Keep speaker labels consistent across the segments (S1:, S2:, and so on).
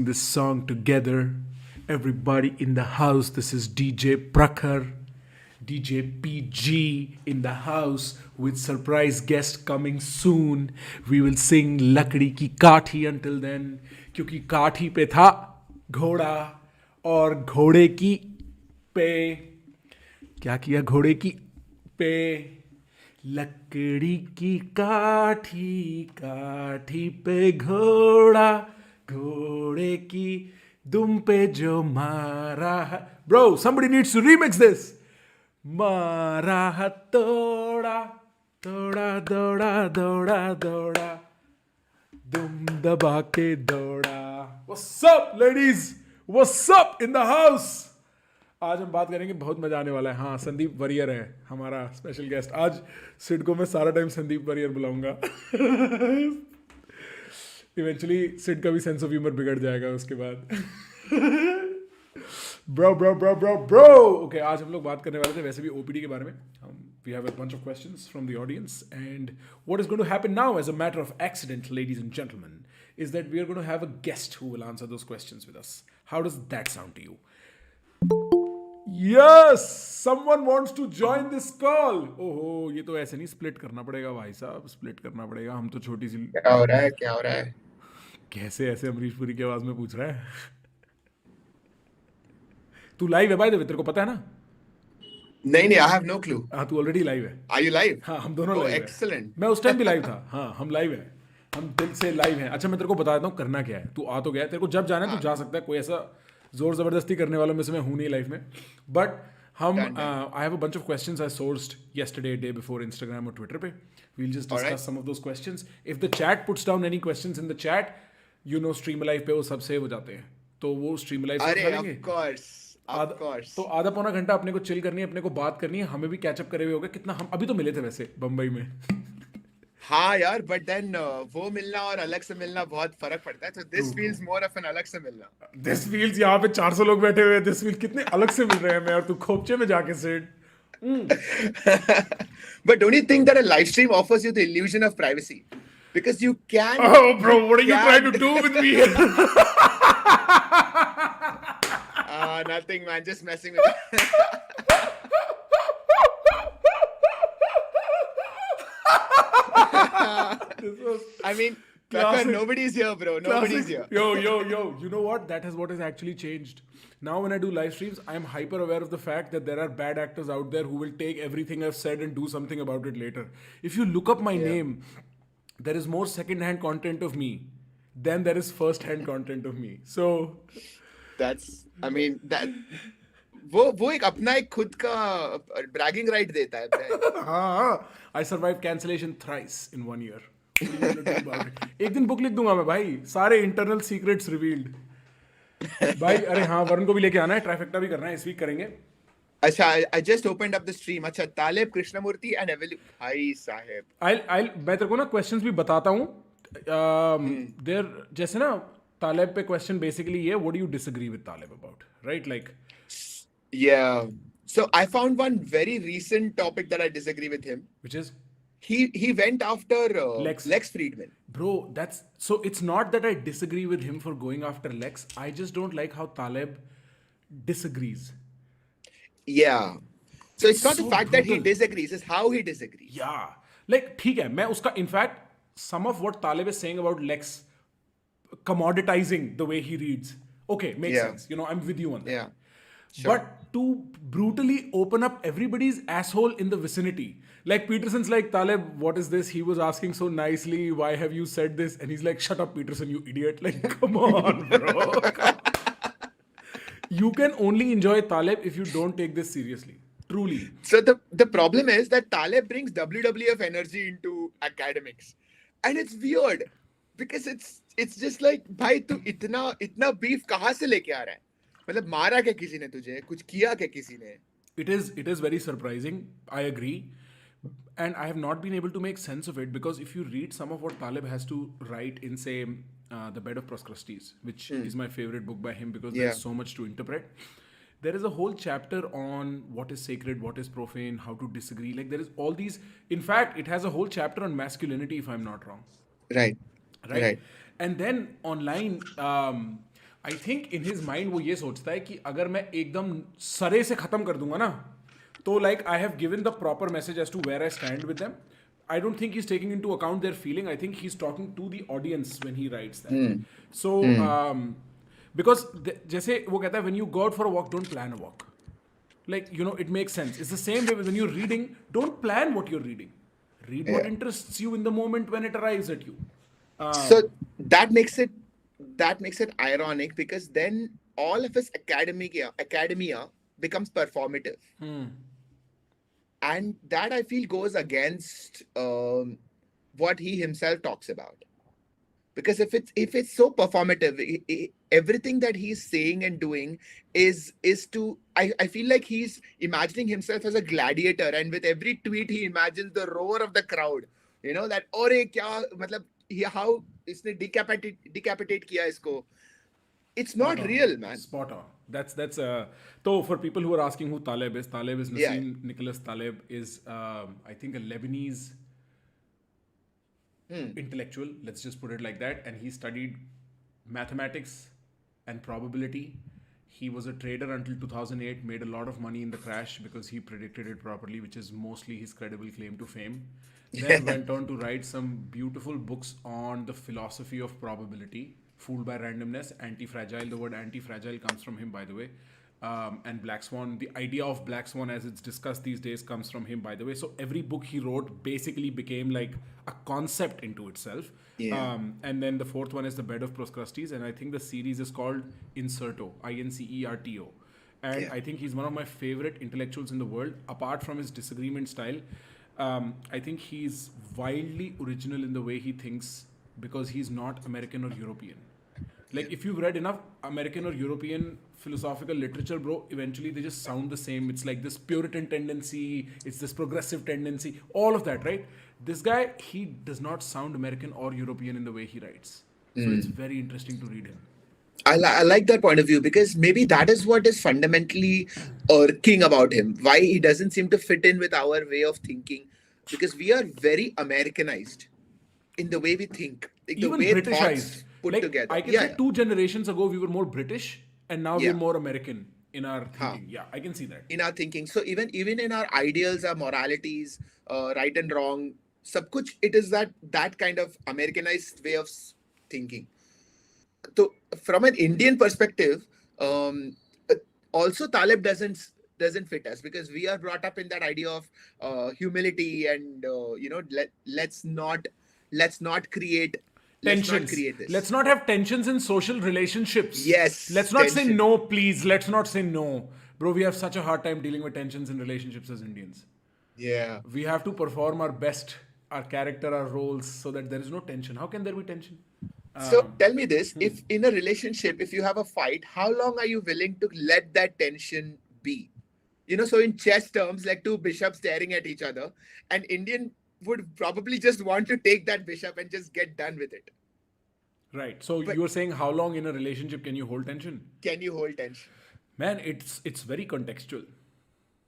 S1: this song together. Everybody in the house, this is DJ Prakhar, DJ PG in the house with surprise guest coming soon. We will sing Lakdi ki Kaathi until then, क्योंकि काठी पे था घोड़ा और घोड़े की पे क्या किया घोड़े की पे लकड़ी की काठी काठी पे घोड़ा घोड़े की दुम पे जो मारा है bro somebody needs to remix this मारा है तोड़ा तोड़ा दौड़ा दौड़ा दौड़ा दुम दबा के दौड़ा What's up ladies? What's up in the house? आज हम बात करेंगे बहुत मजा आने वाला है हाँ संदीप वरियर है हमारा स्पेशल गेस्ट आज सिड को मैं सारा टाइम संदीप वरियर बुलाऊंगा इवेंचुअली सिड का भी सेंस ऑफ ह्यूमर बिगड़ जाएगा उसके बाद ब्रो ओके आज हम लोग बात करने वाले थे वैसे भी ओपीडी के बारे में we have a bunch of questions from the audience and what is going to happen now as a matter of accident ladies and gentlemen is that we are going to have a guest who will answer those questions with us. How does that sound to you? Yes, someone wants to join this call. ओहो ये तो ऐसे नहीं split करना पड़ेगा भाई साहब split करना पड़ेगा हम तो छोटी सी
S2: क्या हो रहा है
S1: कैसे ऐसे अमरीश पुरी की आवाज में पूछ रहा है तू लाइव है भाई तेरे को पता है ना
S2: नहीं आई हैव नो क्लू
S1: हाँ तू ऑलरेडी लाइव है
S2: आर यू लाइव
S1: हाँ हम दोनों लाइव
S2: एक्सीलेंट
S1: मैं उस टाइम भी लाइव था हाँ हम लाइव है हम दिल से लाइव हैं अच्छा मैं तेरे को बता देता हूँ करना क्या है तू आ तो गया तेरे को जब जाना है तू जा सकता है कोई ऐसा जोर जबरदस्ती करने वालों में से मैं हूँ नहीं लाइफ में बट हम I have a bunch of questions I sourced yesterday day before Instagram और ट्विटर पे we'll just discuss some of those questions if the chat puts down any questions in the chat you know stream live पे वो सब save हो जाते हैं तो वो stream live से उठा लेंगे
S2: ऑफ कोर्स
S1: तो आधा पौना घंटा अपने को चिल करनी है अपने को बात करनी है हमें भी कैचअप करे हुए होगा कितना हम अभी तो मिले थे वैसे बम्बई में
S2: हाँ यार बट देन वो मिलना और अलग से मिलना बहुत फर्क पड़ता है तो this feels more of an अलग से मिलना
S1: दिस फील्स यहाँ पे 400 लोग बैठे हुए हैं दिस फील्स कितने अलग से मिल रहे हैं मैं और तू खोपचे में जाके set
S2: but don't you think that a live stream offers you the illusion of privacy because you can
S1: oh bro what are you trying to do with me
S2: nothing man just messing with I mean Prakhar, nobody's here bro nobody's here
S1: yo you know what what has actually changed now when I do live streams I am hyper aware of the fact that there are bad actors out there who will take everything I've said and do something about it later if you look up my name there is more second hand content of me than there is first hand content of me so
S2: that's I mean that वो एक अपना एक खुद का bragging right देता है
S1: हाँ I survived cancellation thrice in 1 year एक दिन बुक लिख दूंगा मैं भाई सारे इंटरनल सीक्रेट्स रिवील्ड भाई अरे हाँ वरुण को भी लेके आना है ट्राइफेक्टा भी करना है इस वीक करेंगे
S2: अच्छा I just opened up the stream अच्छा तालेब कृष्णमूर्ति and भाई साहब
S1: मैं तेरे को ना क्वेश्चंस भी बताता हूँ देयर जैसे ना तालेब पे क्वेश्चन बेसिकली ये what do you disagree with Taleb about right like
S2: yeah so I found one very recent topic that I disagree with him
S1: which is
S2: he went after Lex Friedman
S1: bro that's so it's not that I disagree with him for going after Lex I just don't like how Taleb disagrees
S2: yeah so it's not so the fact brutal. That he disagrees it's how he disagrees
S1: yeah like ठीक है मैं उसका in fact some of what Taleb is saying about Lex commoditizing the way he reads okay makes sense you know I'm with you on that
S2: yeah sure.
S1: But to brutally open up everybody's asshole in the vicinity like Peterson's like Taleb what is this he was asking so nicely why have you said this and he's like shut up Peterson you idiot like come on bro you can only enjoy Taleb if you don't take this seriously truly
S2: so the problem is that Taleb brings WWF energy into academics and it's weird because it's just like भाई तू इतना beef कहाँ से लेके आ रहा है मतलब मारा क्या किसी ने तुझे कुछ किया क्या किसी ने
S1: it is very surprising I agree and I have not been able to make sense of it because if you read some of what Taleb has to write in say The Bed of Proscrustes which is my favorite book by him because there's so much to interpret there is a whole chapter on what is sacred what is profane how to disagree like there is all these in fact it has a whole chapter on masculinity if I'm not wrong
S2: right
S1: and then online I think in his mind वो ये सोचता है कि अगर मैं एकदम सरे से खत्म कर दूंगा ना, तो like I have given the proper message as to where I stand with them. I don't think he's taking into account their feeling. I think he's talking to the audience when he writes that. So because जैसे वो कहता है when you go out for a walk, don't plan a walk. Like, you know, it makes sense. It's the same way when you're reading, don't plan what you're reading. Read what interests you in the moment when it arrives at you.
S2: So that makes it ironic, because then all of his academia becomes performative. And that, I feel, goes against what he himself talks about. Because if it's so performative, everything that he's saying and doing is to, I feel like he's imagining himself as a gladiator, and with every tweet he imagines the roar of the crowd, you know, that aur kya matlab, how isne decapitate kiya isko. It's not real, man.
S1: Spot on. That's so for people who are asking who Taleb is Nassim Nicholas Taleb is I think a Lebanese intellectual, let's just put it like that, and he studied mathematics and probability. He was a trader until 2008, made a lot of money in the crash because he predicted it properly, which is mostly his credible claim to fame. Then went on to write some beautiful books on the philosophy of probability. Fooled by Randomness, Anti-Fragile. The word anti-fragile comes from him, by the way. And Black Swan, the idea of Black Swan as it's discussed these days comes from him, by the way. So every book he wrote basically became like a concept into itself. And then the fourth one is The Bed of Procrustes, and I think the series is called Incerto, Incerto. And I think he's one of my favorite intellectuals in the world, apart from his disagreement style. I think he's wildly original in the way he thinks, because he's not American or European. Like, if you've read enough American or European philosophical literature, bro, eventually they just sound the same. It's like this Puritan tendency, it's this progressive tendency, all of that, right? This guy, he does not sound American or European in the way he writes. So it's very interesting to read him.
S2: I like that point of view, because maybe that is what is fundamentally irking about him. Why he doesn't seem to fit in with our way of thinking, because we are very Americanized in the way we think, like
S1: even
S2: the way
S1: Britishized.
S2: thoughts put
S1: like,
S2: together.
S1: I can say 2 generations ago we were more British, and now we're more American in our thinking. Yeah, I can see that.
S2: In our thinking. So even in our ideals, our moralities, right and wrong, sab kuch, it is that kind of Americanized way of thinking. So from an Indian perspective, also Taleb doesn't fit us, because we are brought up in that idea of humility, and you know, let's not create
S1: Tensions. Let's not have tensions in social relationships.
S2: Yes.
S1: Let's not say no, please. Let's not say no. Bro, we have such a hard time dealing with tensions in relationships as Indians.
S2: Yeah.
S1: We have to perform our best, our character, our roles, so that there is no tension. How can there be tension?
S2: So tell me this, if in a relationship, if you have a fight, how long are you willing to let that tension be? You know, so in chess terms, like 2 bishops staring at each other, an Indian would probably just want to take that bishop and just get done with it.
S1: Right. So you were saying, how long in a relationship can you hold tension?
S2: Can you hold tension?
S1: Man, it's very contextual.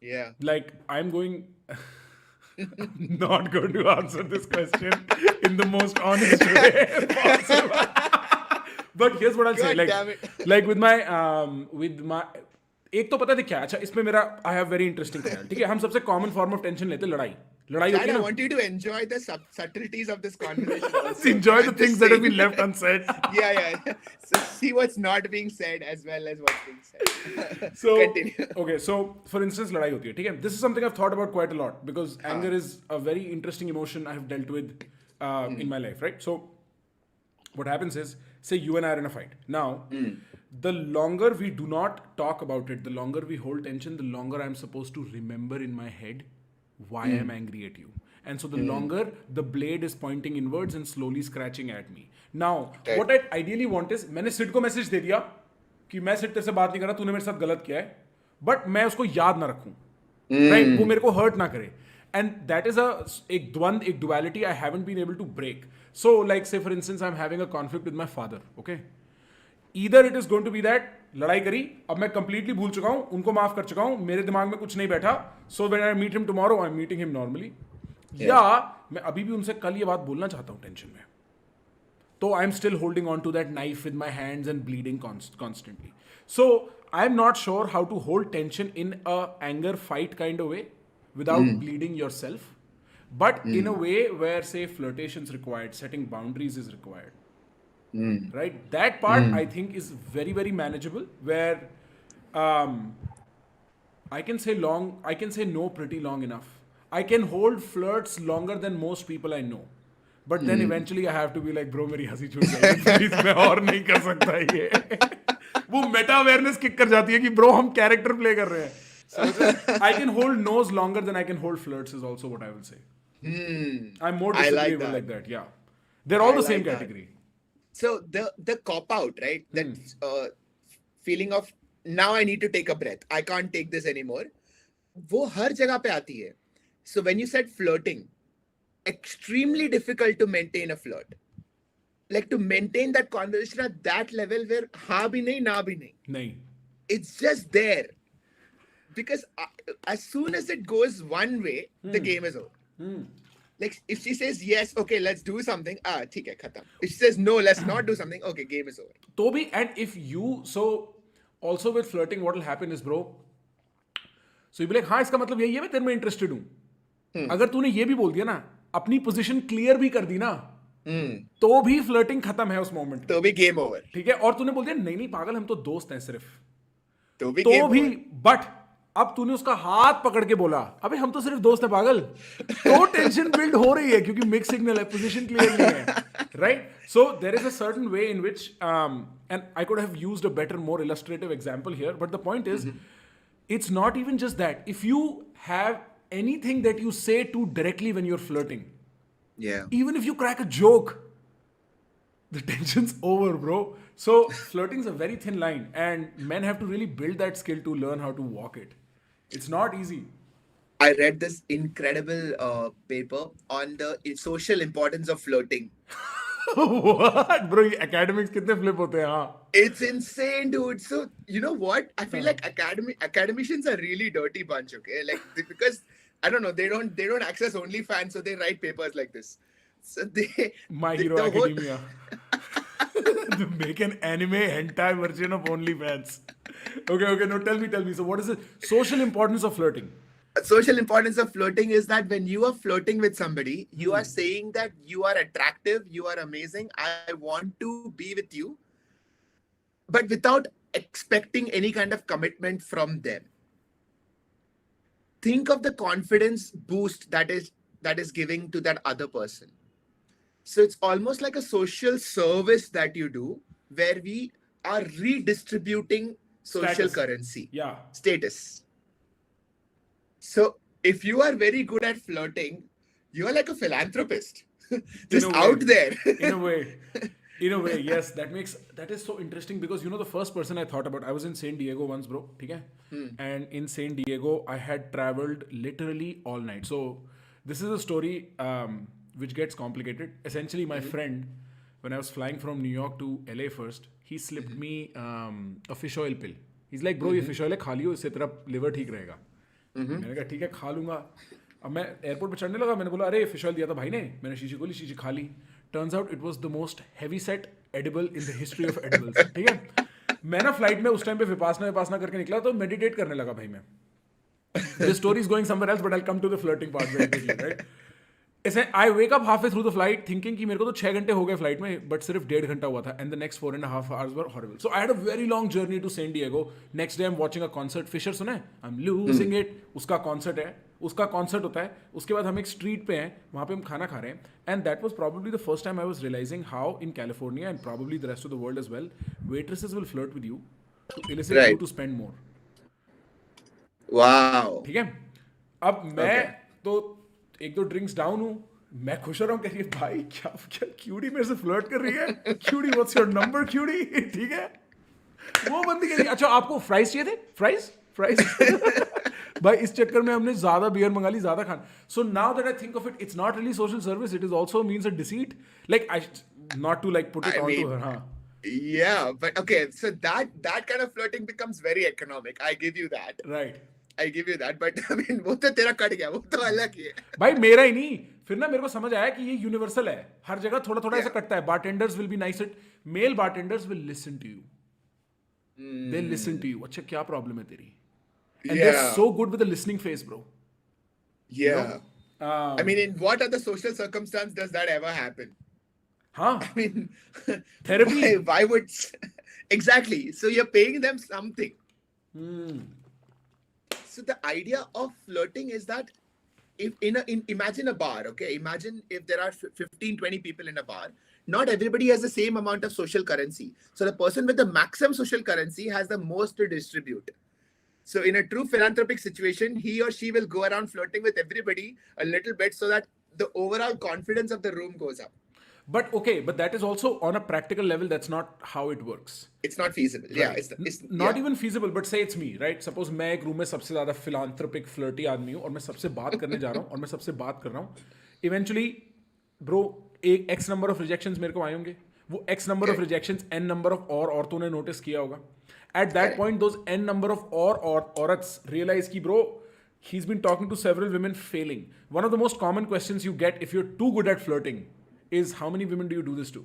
S2: Yeah.
S1: Like, I'm not going to answer this question in the most honest way possible. But here's what I'll say. Like with my एक तो पता है क्या, अच्छा इसमें मेरा I have very interesting ख्याल, ठीक है? हम सबसे common form of tension लेते हैं, लड़ाई होती है ना?
S2: I want you to enjoy the subtleties of this conversation also.
S1: Enjoy the things that have been left unsaid.
S2: Yeah. So see what's not being said as well as what's being said.
S1: So
S2: continue.
S1: Okay, so for instance, लड़ाई होती है, ठीक है? This is something I've thought about quite a lot, because anger is a very interesting emotion I have dealt with in my life, right? So what happens is, say you and I are in a fight. Now, the longer we do not talk about it, the longer we hold tension, the longer I'm supposed to remember in my head why I'm angry at you. And so the longer the blade is pointing inwards and slowly scratching at me. Now, what I ideally want is, मैंने सिड को message दे दिया कि मैं सिड तेरे से बात नहीं कर रहा, तूने मेरे साथ गलत किया है, बट मैं उसको याद ना रखूं, राइट? वो मेरे को हर्ट ना करे. And that is एक द्वंद, एक duality I haven't been able to break. So, like, say for instance, I'm having a conflict with my father, okay? Either it is going to be that लड़ाई करी, अब मैं completely भूल चुका हूँ, उनको माफ कर चुका हूँ, मेरे दिमाग में कुछ नहीं बैठा, so when I meet him tomorrow, I'm meeting him normally. या मैं अभी भी उनसे कल ये बात बोलना चाहता हूँ टेंशन में, though I'm still holding on to that knife with my hands and bleeding constantly. So I'm not sure how to hold tension in a anger fight kind of way without bleeding yourself, but in a way where, say, flirtation is required, setting boundaries is required. Right? That part I think is very, very manageable, where um, I can say no pretty long enough. I can hold flirts longer than most people I know. But then eventually I have to be like, bro, मेरी हंसी छूट जाएगी, please मैं और नहीं कर सकता ये. वो मेटा अवेयरनेस किक कर जाती है कि ब्रो हम कैरेक्टर प्ले कर रहे हैं. So I can hold no's longer than I can hold flirts is also what I will say. I'm more disagreeable like that. Yeah, they're all the same category.
S2: So the cop out, right? That feeling of now I need to take a breath. I can't take this anymore. वो हर जगह पे आती है. So when you said flirting, extremely difficult to maintain a flirt. Like to maintain that conversation at that level where हाँ भी नहीं ना भी नहीं.
S1: नहीं.
S2: It's just there. Because as soon as it goes one way, the game is over. Like if she says yes, okay, let's do something. ठीक है, खत्म. If she says no, let's not do something. Okay, game is over.
S1: तो भी, and if you, so also with flirting, what will happen is, bro, so you be like, हाँ इसका मतलब यही है, मैं तेरे में इंटरेस्टेड हूँ. अगर तूने ये भी बोल दिया ना, अपनी पोजीशन क्लियर भी कर दी ना, तो भी फ्लर्टिंग खत्म है उस मोमेंट.
S2: तो भी गेम ओवर.
S1: ठीक है. और तूने बोल दिया नहीं पागल, हम तो दोस्त हैं सिर्फ,
S2: तो भी
S1: बट अब तूने उसका हाथ पकड़ के बोला, अबे हम तो सिर्फ दोस्त हैं पागल, तो टेंशन बिल्ड हो रही है क्योंकि मिक्स सिग्नल है, पोजीशन क्लियर नहीं है. Right. So there is a certain way in which and I could have used a better, more illustrative example here, but the point is it's not even just that. If you have anything that you say too directly when you're flirting, even if you crack a joke, the tension's over, bro. So flirting is a very thin line, and men have to really build that skill to learn how to walk it. It's not easy.
S2: I read this incredible paper on the social importance of flirting.
S1: What, bro? Academics कितने flip होते हैं, हाँ.
S2: It's insane, dude. So you know what? I feel like academicians are really dirty bunch. Okay, like because I don't know, they don't access OnlyFans, so they write papers like this. So
S1: My Hero Academia. To make an anime hentai version of OnlyFans. Okay. No, tell me. So what is the social importance of flirting?
S2: Social importance of flirting is that when you are flirting with somebody, you are saying that you are attractive, you are amazing, I want to be with you, but without expecting any kind of commitment from them. Think of the confidence boost that is giving to that other person. So it's almost like a social service that you do, where we are redistributing social currency.
S1: Yeah.
S2: Status. So if you are very good at flirting, you are like a philanthropist. Just out there.
S1: In a way, yes. That is so interesting because, you know, the first person I thought about, I was in San Diego once, bro. Okay? And in San Diego, I had traveled literally all night. So this is a story which gets complicated. Essentially, my friend, when I was flying from New York to LA first, he slipped me a fish oil pill. He's like, bro, ये fish oil है, खा लियो, इससे तेरा liver ठीक रहेगा. मैंने कहा ठीक है, खा लूंगा. अब मैं एयरपोर्ट पे चढ़ने लगा, मैंने बोला अरे फिश ऑयल दिया था भाई ने, मैंने शीशी खोली, शीशी खा ली. Turns out it was the most heavy set edible in the history of edibles. ठीक है. मैं ना फ्लाइट में उस टाइम पे विपासना करके निकला, तो मेडिटेट करने लगा भाई मैं. This story is going somewhere else, but I will come to the flirting part very quickly. Right. ऐसे I wake up half way through the flight thinking कि मेरे को तो 6 घंटे हो गए फ्लाइट में, बट सिर्फ 1.5 घंटा हुआ था, and the next 4.5 hours were horrible. So I had a very long journey to San Diego. Next day I am watching a concert. Fisher सुना है? I am losing it. उसका कॉन्सर्ट है, उसका कॉन्सर्ट होता है. उसके बाद हम एक स्ट्रीट पे हैं, वहाँ पे हम खाना खा रहे हैं, and that was probably the first time I was realising how in California and probably the rest of the world as well, waitresses will flirt with you to elicit you to spend more.
S2: Wow.
S1: ठीक है. अब मैं तो 1-2 drinks down हूँ, मैं खुश हो रहा हूँ, कह रही है भाई क्या क्यूडी मेरे से फ्लर्ट कर रही है. QD what's your number QD. ठीक है. वो बंदी कह रही है अच्छा आपको फ्राइज चाहिए थे, फ्राइज. भाई इस चक्कर में हमने ज्यादा बियर मंगा ली, ज्यादा खाना. So now that I think of it, it's not really social service, it is also means a deceit. Like I not to like put it on to her.
S2: Yeah, but okay, so that kind of flirting becomes very economic. I give you that.
S1: Right.
S2: I give you that, but I mean वो तो तेरा cut गया, वो तो अलग ही है.
S1: भाई मेरा ही नहीं, फिर ना मेरे को समझ आया कि ये यूनिवर्सल है, हर जगह थोड़ा थोड़ा ऐसा कटता है. Bartenders will be nice it, male bartenders will listen to you, they listen to you. अच्छा क्या प्रॉब्लम है तेरी? And they're so good with the listening phase, bro.
S2: Yeah. I mean, in what other social circumstance does that ever happen?
S1: Huh?
S2: I mean,
S1: Therapy.
S2: Why would exactly? So you're paying them something. So the idea of flirting is that if imagine a bar, okay? Imagine if there are 15-20 people in a bar. Not everybody has the same amount of social currency. So the person with the maximum social currency has the most to distribute. So in a true philanthropic situation, he or she will go around flirting with everybody a little bit so that the overall confidence of the room goes up.
S1: But okay, but that is also on a practical level, that's not how it works.
S2: It's not feasible.
S1: Right.
S2: Yeah, it's
S1: not even feasible, but say it's me, right? Suppose मैं एक room में सबसे ज़्यादा philanthropic flirty आदमी हूँ और मैं सबसे बात करने जा रहा हूँ और मैं सबसे बात कर रहा हूँ. Eventually, bro, एक X number of rejections मेरे को आए होंगे. वो X number of rejections N number of और औरतों ने notice किया होगा. At that point, those N number of औरत्स realize कि bro, he's been talking to several women failing. One of the most common questions you get if you're too good at flirting is how many women do you do this to?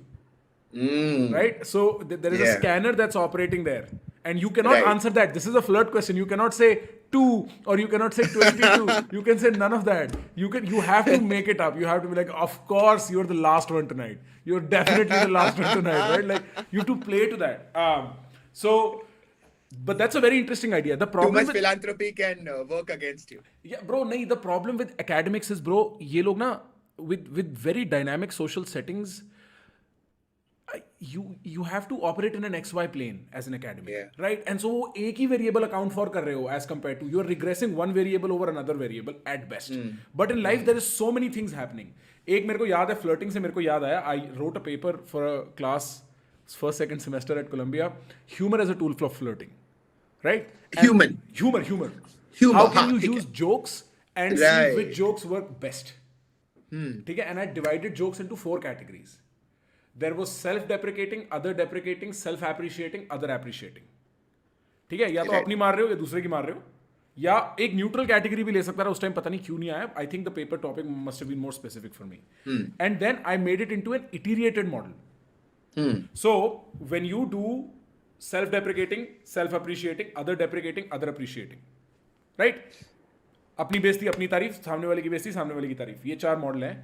S1: Right? So there is a scanner that's operating there. And you cannot answer that. This is a flirt question. You cannot say 2 or you cannot say 22. You can say none of that. You have to make it up. You have to be like, of course, you're the last one tonight. You're definitely the last one tonight, right? Like, you have to play to that. But that's a very interesting idea. The problem
S2: too much philanthropy can work against you.
S1: Yeah, bro. No, the problem with academics is, bro, ये लोग ना with very dynamic social settings, you have to operate in an XY plane as an academic, right? And so एक ही variable account for कर रहे हो as compared to you're regressing one variable over another variable at best. But in life there is so many things happening. एक मेरे को याद है flirting से मेरे को याद आया. I wrote a paper for a class first second semester at Columbia. Humor as a tool for flirting, right? And humor. How can you use jokes and see which jokes work best? ठीक है? And I divided jokes into 4 categories. There was self-deprecating, other deprecating, self-appreciating, other appreciating. ठीक है? या तो अपनी मार रहे हो या दूसरे की मार रहे हो, या एक न्यूट्रल कैटेगरी भी ले सकता था. उस टाइम पता नहीं क्यों नहीं आया. I think the paper topic must have been more specific for me. And then I made it into an iterated model. So when you do self-deprecating, self-appreciating, other deprecating, other appreciating, right? अपनी बेइज्जती, अपनी तारीफ, सामने वाले की बेइज्जती, सामने वाले की तारीफ. ये 4 मॉडल हैं.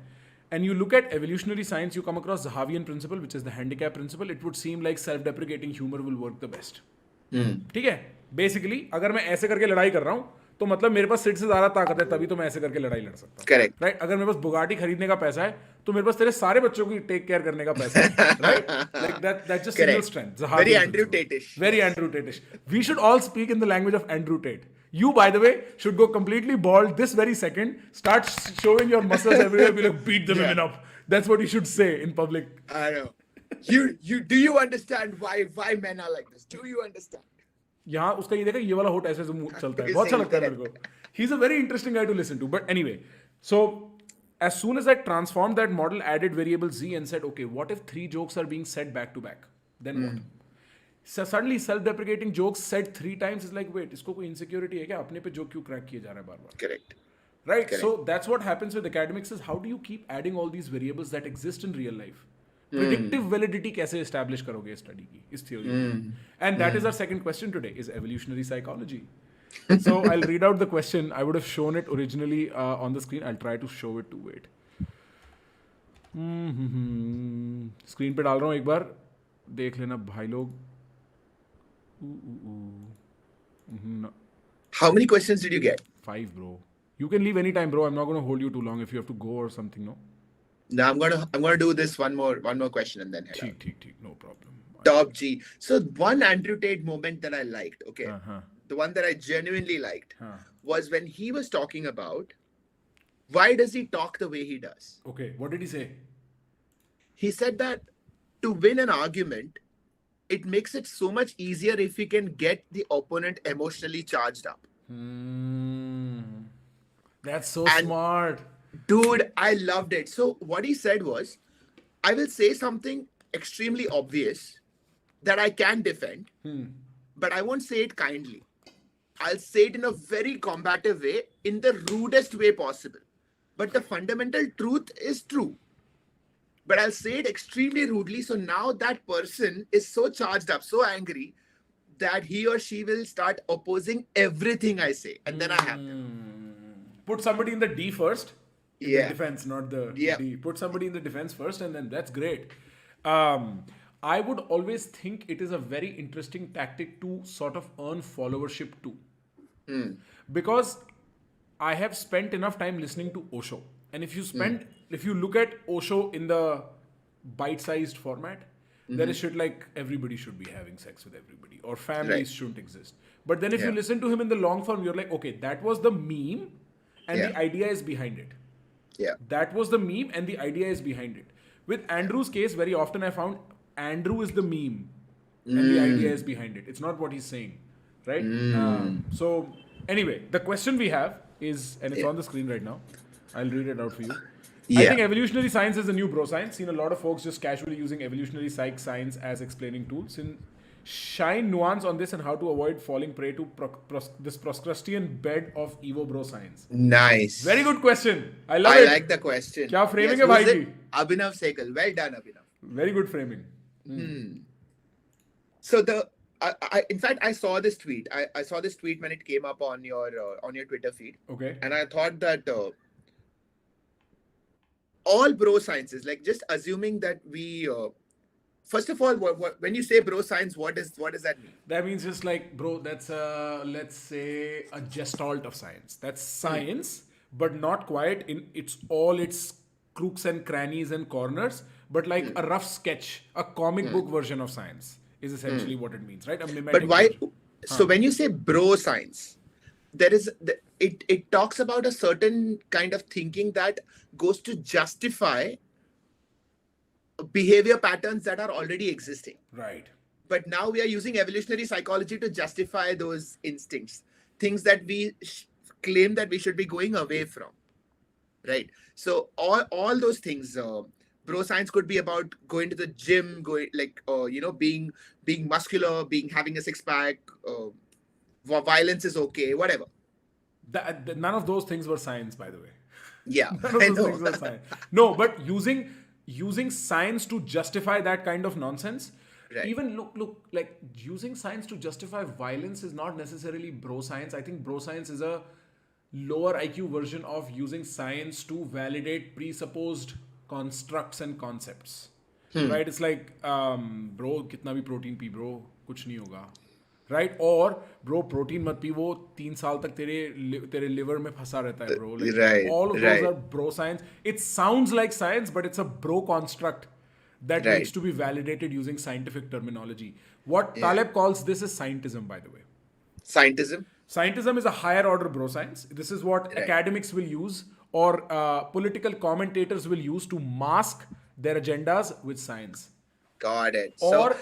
S1: And you look at evolutionary science, you come across Zahavian principle, which is the handicap principle. It would seem like self-deprecating humor will work the best. ठीक है? Basically, अगर मैं ऐसे करके लड़ाई कर रहा हूँ, तो मतलब मेरे पास सिट से ज्यादा ताकत है, तभी तो मैं ऐसे करके लड़ाई लड़ सकता हूँ.
S2: Correct.
S1: Right? अगर मेरे पास बुगाटी खरीदने का पैसा है, तो मेरे पास तेरे सारे बच्चों की टेक केयर करने का पैसा है. Right? Like that's just single strength. Zahavian
S2: Very Andrew Tate-ish.
S1: Very Andrew Tate-ish. We should all speak in the language of Andrew Tate. You, by the way, should go completely bald this very second. Start showing your muscles everywhere. Be like, beat the women up. That's what you should say in public.
S2: I know. Do you understand why men are like this? Do you understand?
S1: यहाँ उसका ये देखा, ये वाला होट ऐसे चलता है. बहुत अच्छा लगता है मेरे को. He's a very interesting guy to listen to. But anyway, so as soon as I transformed that model, added variable Z and said, okay, what if 3 jokes are being said back to back? Then what? So suddenly self-deprecating jokes said 3 times is like, wait, इसको कोई insecurity है क्या? अपने पे joke क्यों crack किए जा रहा है बार बार?
S2: Correct.
S1: Right. Correct. So that's what happens with academics is how do you keep adding all these variables that exist in real life? Predictive validity कैसे establish करोगे स्टडी की, इस theory? And that is our second question today, is evolutionary psychology. So I'll read out the question. I would have shown it originally on the screen. I'll try to show it to wait. Screen पे डाल रहा हूँ एक बार, देख लेना भाई लोग. No.
S2: How many questions did you get?
S1: 5, bro. You can leave anytime, bro. I'm not going to hold you too long if you have to go or something, no?
S2: No, I'm gonna do this one more question and then head out.
S1: No problem.
S2: Top G. So one Andrew Tate moment that I liked, okay, the one that I genuinely liked was when he was talking about why does he talk the way he does.
S1: Okay, what did he say?
S2: He said that to win an argument, it makes it so much easier if we can get the opponent emotionally charged up.
S1: That's so smart.
S2: Dude, I loved it. So what he said was, I will say something extremely obvious that I can defend, but I won't say it kindly. I'll say it in a very combative way, in the rudest way possible. but the fundamental truth is true. But I'll say it extremely rudely. So now that person is so charged up, so angry, that he or she will start opposing everything I say. And then I have them.
S1: Put somebody in the D first, in the
S2: Yeah.
S1: defense, not the
S2: Yeah.
S1: D. Put somebody in the defense first, and then that's great. I would always think it is a very interesting tactic to sort of earn followership too. Because I have spent enough time listening to Osho. And if you look at Osho in the bite-sized format, there is shit like everybody should be having sex with everybody or families shouldn't exist. But then if you listen to him in the long form, you're like, okay, that was the meme and the idea is behind it.
S2: Yeah.
S1: That was the meme and the idea is behind it. With Andrew's case, very often I found Andrew is the meme and the idea is behind it. It's not what he's saying, right? So anyway, the question we have is, and it's on the screen right now. I'll read it out for you. I think evolutionary science is the new bro science. Seen a lot of folks just casually using evolutionary psych science as explaining tools. And shine nuance on this and how to avoid falling prey to this Procrustean bed of Evo bro science.
S2: Nice.
S1: Very good question. I love it.
S2: I like the question.
S1: Kya framing hai bhai ji?
S2: Abhinav Segal. Well done, Abhinav.
S1: Very good framing.
S2: So in fact, I saw this tweet. I saw this tweet when it came up on your Twitter feed.
S1: Okay.
S2: And I thought that all bro sciences, like just assuming that we, first of all, when you say bro science, what does that mean?
S1: That means just like, bro, that's let's say a gestalt of science. That's science, but not quite in all its crooks and crannies and corners, but like a rough sketch, a comic book version of science is essentially what it means, right? A mimetic
S2: But why?
S1: version.
S2: So when you say bro science, it talks about a certain kind of thinking that goes to justify behavior patterns that are already existing.
S1: Right.
S2: But now we are using evolutionary psychology to justify those instincts, things that we claim that we should be going away from. Right. So all those things, bro science could be about going to the gym, being muscular, having a six pack, violence is okay, whatever.
S1: None of those things were science, by the way.
S2: Yeah.
S1: None of those things were science. No, but using science to justify that kind of nonsense. Right. Even look, like using science to justify violence is not necessarily bro science. I think bro science is a lower IQ version of using science to validate presupposed constructs and concepts. Right? It's like, bro, kitna bhi protein pee, bro, kuch nahi hoga. Right? Or, bro, protein mat pee, wo 3 saal tak tere liver mein phasa rehta hai, bro. Like,
S2: right.
S1: All of those are bro science. It sounds like science, but it's a bro construct that needs to be validated using scientific terminology. What Taleb calls this is scientism, by the way.
S2: Scientism?
S1: Scientism is a higher order bro science. This is what academics will use or political commentators will use to mask their agendas with science.
S2: Got it.
S1: Or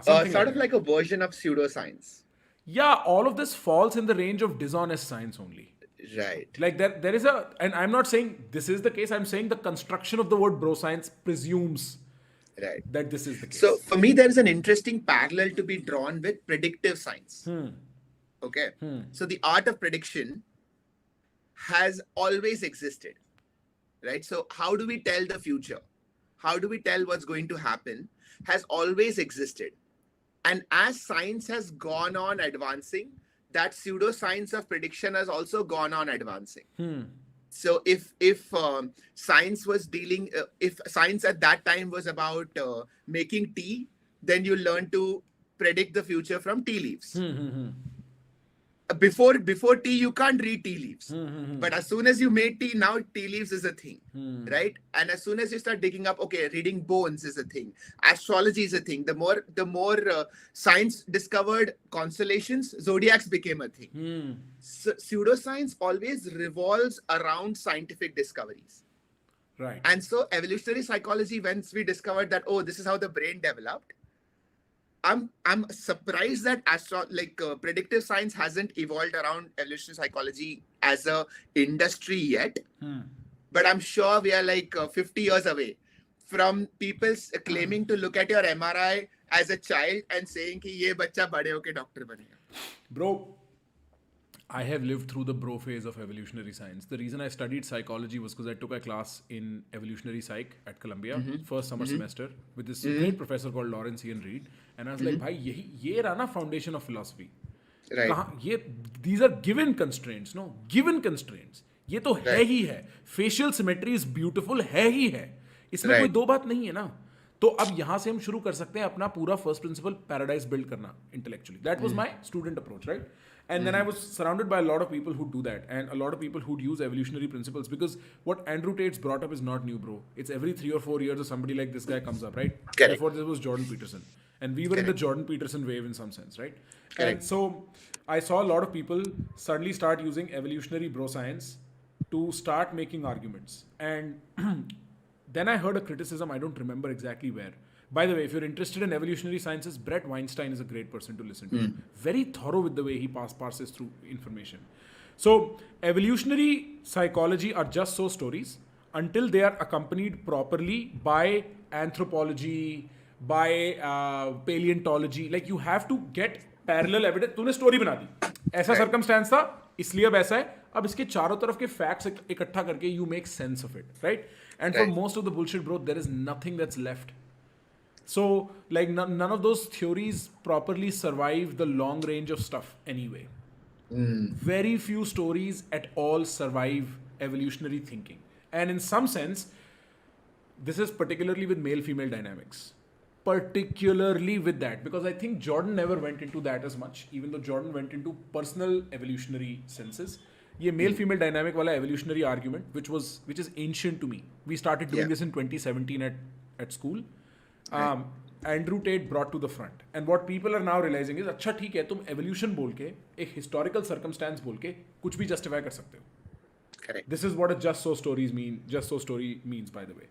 S2: sort of like a version of pseudoscience.
S1: Yeah, all of this falls in the range of dishonest science only.
S2: Right.
S1: Like there is and I'm not saying this is the case, I'm saying the construction of the word bro science presumes that this is the case.
S2: So for me, there is an interesting parallel to be drawn with predictive science. Okay. So the art of prediction has always existed, right? So how do we tell the future? How do we tell what's going to happen? Has always existed. And as science has gone on advancing, that pseudoscience of prediction has also gone on advancing. So if science was if science at that time was about making tea, then you learn to predict the future from tea leaves. Before tea, you can't read tea leaves. But as soon as you made tea, now tea leaves is a thing, right? And as soon as you start digging up, okay, reading bones is a thing. Astrology is a thing. The more science discovered constellations, zodiacs became a thing. So, pseudoscience always revolves around scientific discoveries.
S1: Right.
S2: And so evolutionary psychology, once we discovered that, oh, this is how the brain developed, I'm surprised that predictive science hasn't evolved around evolutionary psychology as a industry yet. But I'm sure we are like 50 years away from people claiming to look at your MRI as a child and saying कि ये बच्चा बड़े होके doctor बनेगा.
S1: Bro, I have lived through the bro phase of evolutionary science. The reason I studied psychology was because I took a class in evolutionary psych at Columbia, first summer semester, with this great professor called Lawrence Ian Reed. And I was like, भाई ये रहा ना foundation of philosophy.
S2: Right.
S1: कहाँ ये these are given constraints, no? Given constraints. ये तो है ही है. Facial symmetry is beautiful, है ही है. इसमें कोई दो बात नहीं है ना. तो अब यहाँ से हम शुरू कर सकते हैं अपना पूरा फर्स्ट प्रिंसिपल पैराडाइज बिल्ड करना intellectually. That was my student approach, right? And then I was surrounded by a lot of people who do that, and a lot of people who'd use evolutionary principles, because what Andrew Tate's brought up is not new, bro. It's every 3 or 4 years or somebody like this guy comes up, right?
S2: Correct.
S1: Before this was Jordan Peterson. And we were in the Jordan Peterson wave in some sense, right?
S2: Correct.
S1: And so I saw a lot of people suddenly start using evolutionary bro science to start making arguments. And then I heard a criticism, I don't remember exactly where. By the way, if you're interested in evolutionary sciences, Brett Weinstein is a great person to listen to. Very thorough with the way he parses through information. So, evolutionary psychology are just so stories until they are accompanied properly by anthropology, by paleontology. Like, you have to get parallel evidence. तूने story बना दी. ऐसा circumstance था, इसलिए अब ऐसा है. अब इसके चारों तरफ के facts इकट्ठा करके you make sense of it, right? And for most of the bullshit, bro, there is nothing that's left. So, like, none of those theories properly survive the long range of stuff anyway. Very few stories at all survive evolutionary thinking. And in some sense, this is particularly with male-female dynamics. Particularly with that. Because I think Jordan never went into that as much, even though Jordan went into personal evolutionary senses. ये male-female dynamic वाला evolutionary argument, which is ancient to me. We started doing this in 2017 at school. Andrew Tate brought to the front. And what people are now realizing is, अच्छा ठीक है, तुम evolution बोल के, एक historical circumstance बोल के, कुछ भी justify कर सकते हो.
S2: Correct.
S1: This is what a just so story means, by the way.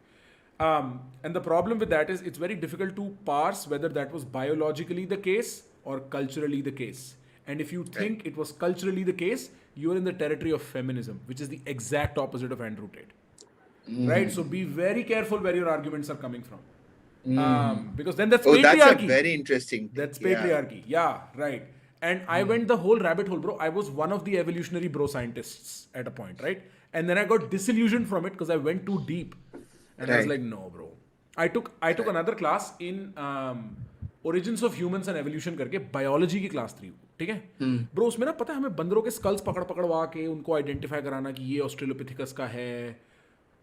S1: And the problem with that is, it's very difficult to parse whether that was biologically the case or culturally the case. And if you think it was culturally the case, you're in the territory of feminism, which is the exact opposite of Andrew Tate. Right? So be very careful where your arguments are coming from. Because then that's patriarchy.
S2: That's a very interesting thing.
S1: That's patriarchy. Yeah, right. And I went the whole rabbit hole, bro. I was one of the evolutionary bro scientists at a point, right? And then I got disillusioned from it because I went too deep. And I was like, no, bro. I took another class in Origins of Humans and Evolution करके biology की class 3, ठीक है? Bro, उसमें ना पता है हमें बंदरों के skulls पकड़वा के उनको identify कराना कि ये Australopithecus का है.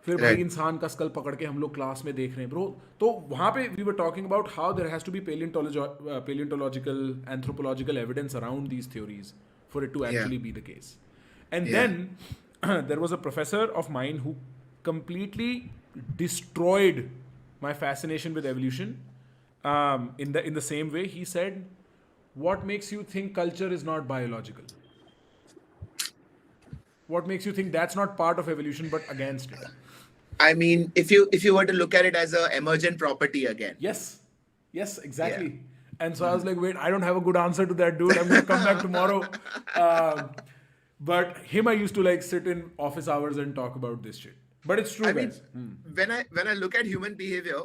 S1: फिर भाई इंसान का स्कल पकड़ के हम लोग क्लास में देख रहे हैं, ब्रो. तो वहाँ पे we were talking about how there has to be paleontological, anthropological evidence around these theories for it to actually be the case. And then there was a professor of mine who completely destroyed my fascination with evolution. In the same way, he said, "What makes you think culture is not biological? What makes you think that's not part of evolution but against it?"
S2: I mean, if you were to look at it as a emergent property again.
S1: Yes, exactly. And so I was like, wait, I don't have a good answer to that, dude. I'm going to come back tomorrow. But him, I used to like sit in office hours and talk about this shit. But it's true, guys.
S2: When I look at human behavior,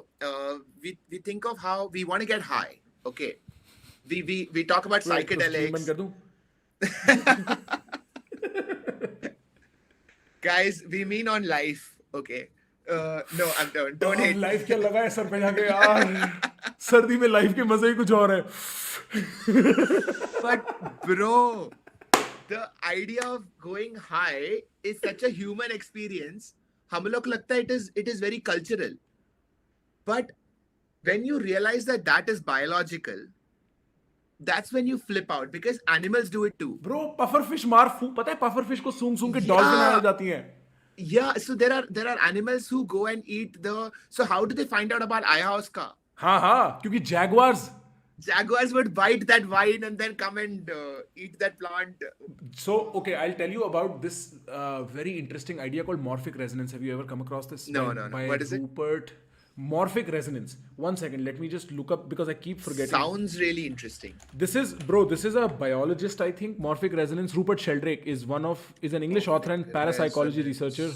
S2: we think of how we want to get high. Okay, we talk about psychedelics. Guys, we mean on life. Okay. No, I'm done. Don't hate.
S1: Life क्या लगा है sir पे जाके यार. सर्दी में life के मजे ही कुछ और है.
S2: But bro, the idea of going high is such a human experience. हम लोग लगता है it is very cultural. But when you realize that is biological, that's when you flip out, because animals do it too.
S1: Bro, puffer fish पता है puffer fish को सूंघ के dolphin आ जाती हैं.
S2: Yeah, so there are animals who go and eat so how do they find out about ayahuasca?
S1: हाँ, क्योंकि jaguars
S2: would bite that vine and then come and eat that plant.
S1: So, okay, I'll tell you about this very interesting idea called morphic resonance. Have you ever come across this?
S2: No. What is
S1: Rupert. Morphic resonance. 1 second, let me just look up because I keep forgetting.
S2: Sounds really interesting.
S1: This is a biologist, I think. Morphic resonance. Rupert Sheldrake is an English author and parapsychology researcher.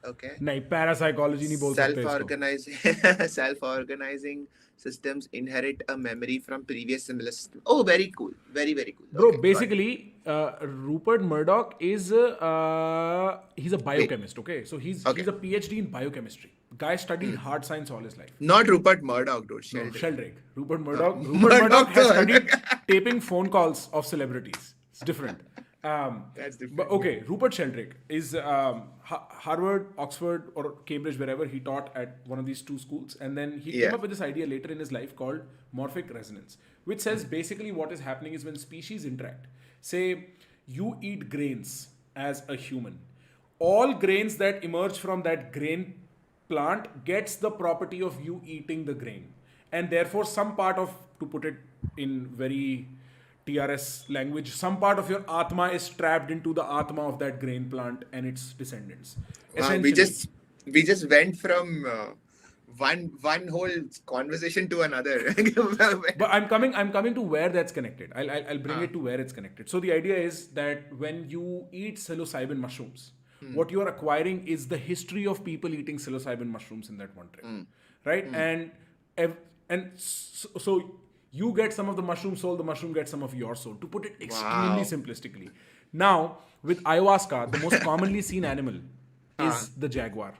S2: Okay.
S1: नहीं, parapsychology नहीं बोल सकते.
S2: Self-organizing systems inherit a memory from previous similar systems. Oh, very cool. Very, very cool.
S1: Bro,
S2: okay,
S1: basically, Rupert Murdoch is he's a biochemist. Okay, so he's
S2: Okay.
S1: a PhD in biochemistry. Guy studied hard science all his life.
S2: Not Rupert Murdoch, dude.
S1: No,
S2: Sheldrake.
S1: Sheldrake. Rupert Murdoch. Rupert
S2: Murdoch
S1: Murdoch has
S2: to
S1: studied taping phone calls of celebrities. It's different.
S2: That's different.
S1: But okay, Rupert Sheldrake is Harvard, Oxford, or Cambridge, wherever he taught at one of these two schools, and then he
S2: Yeah.
S1: came up with this idea later in his life called morphic resonance, which says basically what is happening is when species interact. Say you eat grains as a human, all grains that emerge from that grain plant gets the property of you eating the grain, and therefore some part of, to put it in very TRS language, some part of your atma is trapped into the atma of that grain plant and its descendants.
S2: Wow, we just went from one whole conversation to another.
S1: But I'm coming to where that's connected. I'll bring it to where it's connected. So the idea is that when you eat psilocybin mushrooms, what you are acquiring is the history of people eating psilocybin mushrooms in that one trip, right? And so you get some of the mushroom soul, the mushroom gets some of your soul. To put it extremely simplistically, now with ayahuasca, the most commonly seen animal is the jaguar.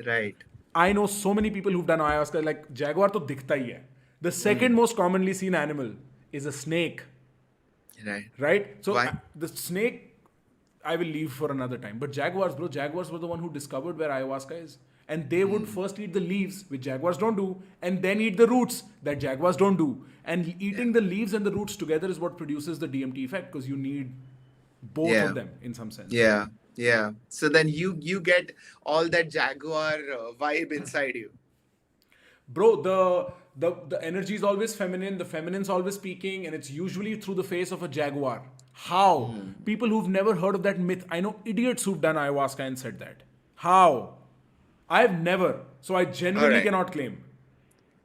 S2: Right.
S1: I know so many people who've done ayahuasca, like jaguar to dikhta hi hai. The second most commonly seen animal is a snake.
S2: Right.
S1: Right? So
S2: Why?
S1: the snake, I will leave for another time. But jaguars, bro, jaguars were the one who discovered where ayahuasca is. And they would first eat the leaves, which jaguars don't do, and then eat the roots that jaguars don't do. And eating the leaves and the roots together is what produces the DMT effect, because you need both
S2: Yeah.
S1: of them in some sense.
S2: Yeah. Yeah. So then you get all that jaguar vibe inside you.
S1: Bro, the energy is always feminine, the feminine's always speaking, and it's usually through the face of a jaguar. How? People who've never heard of that myth, I know idiots who've done ayahuasca and said that. How? I've never. So I genuinely
S2: Alright.
S1: cannot claim.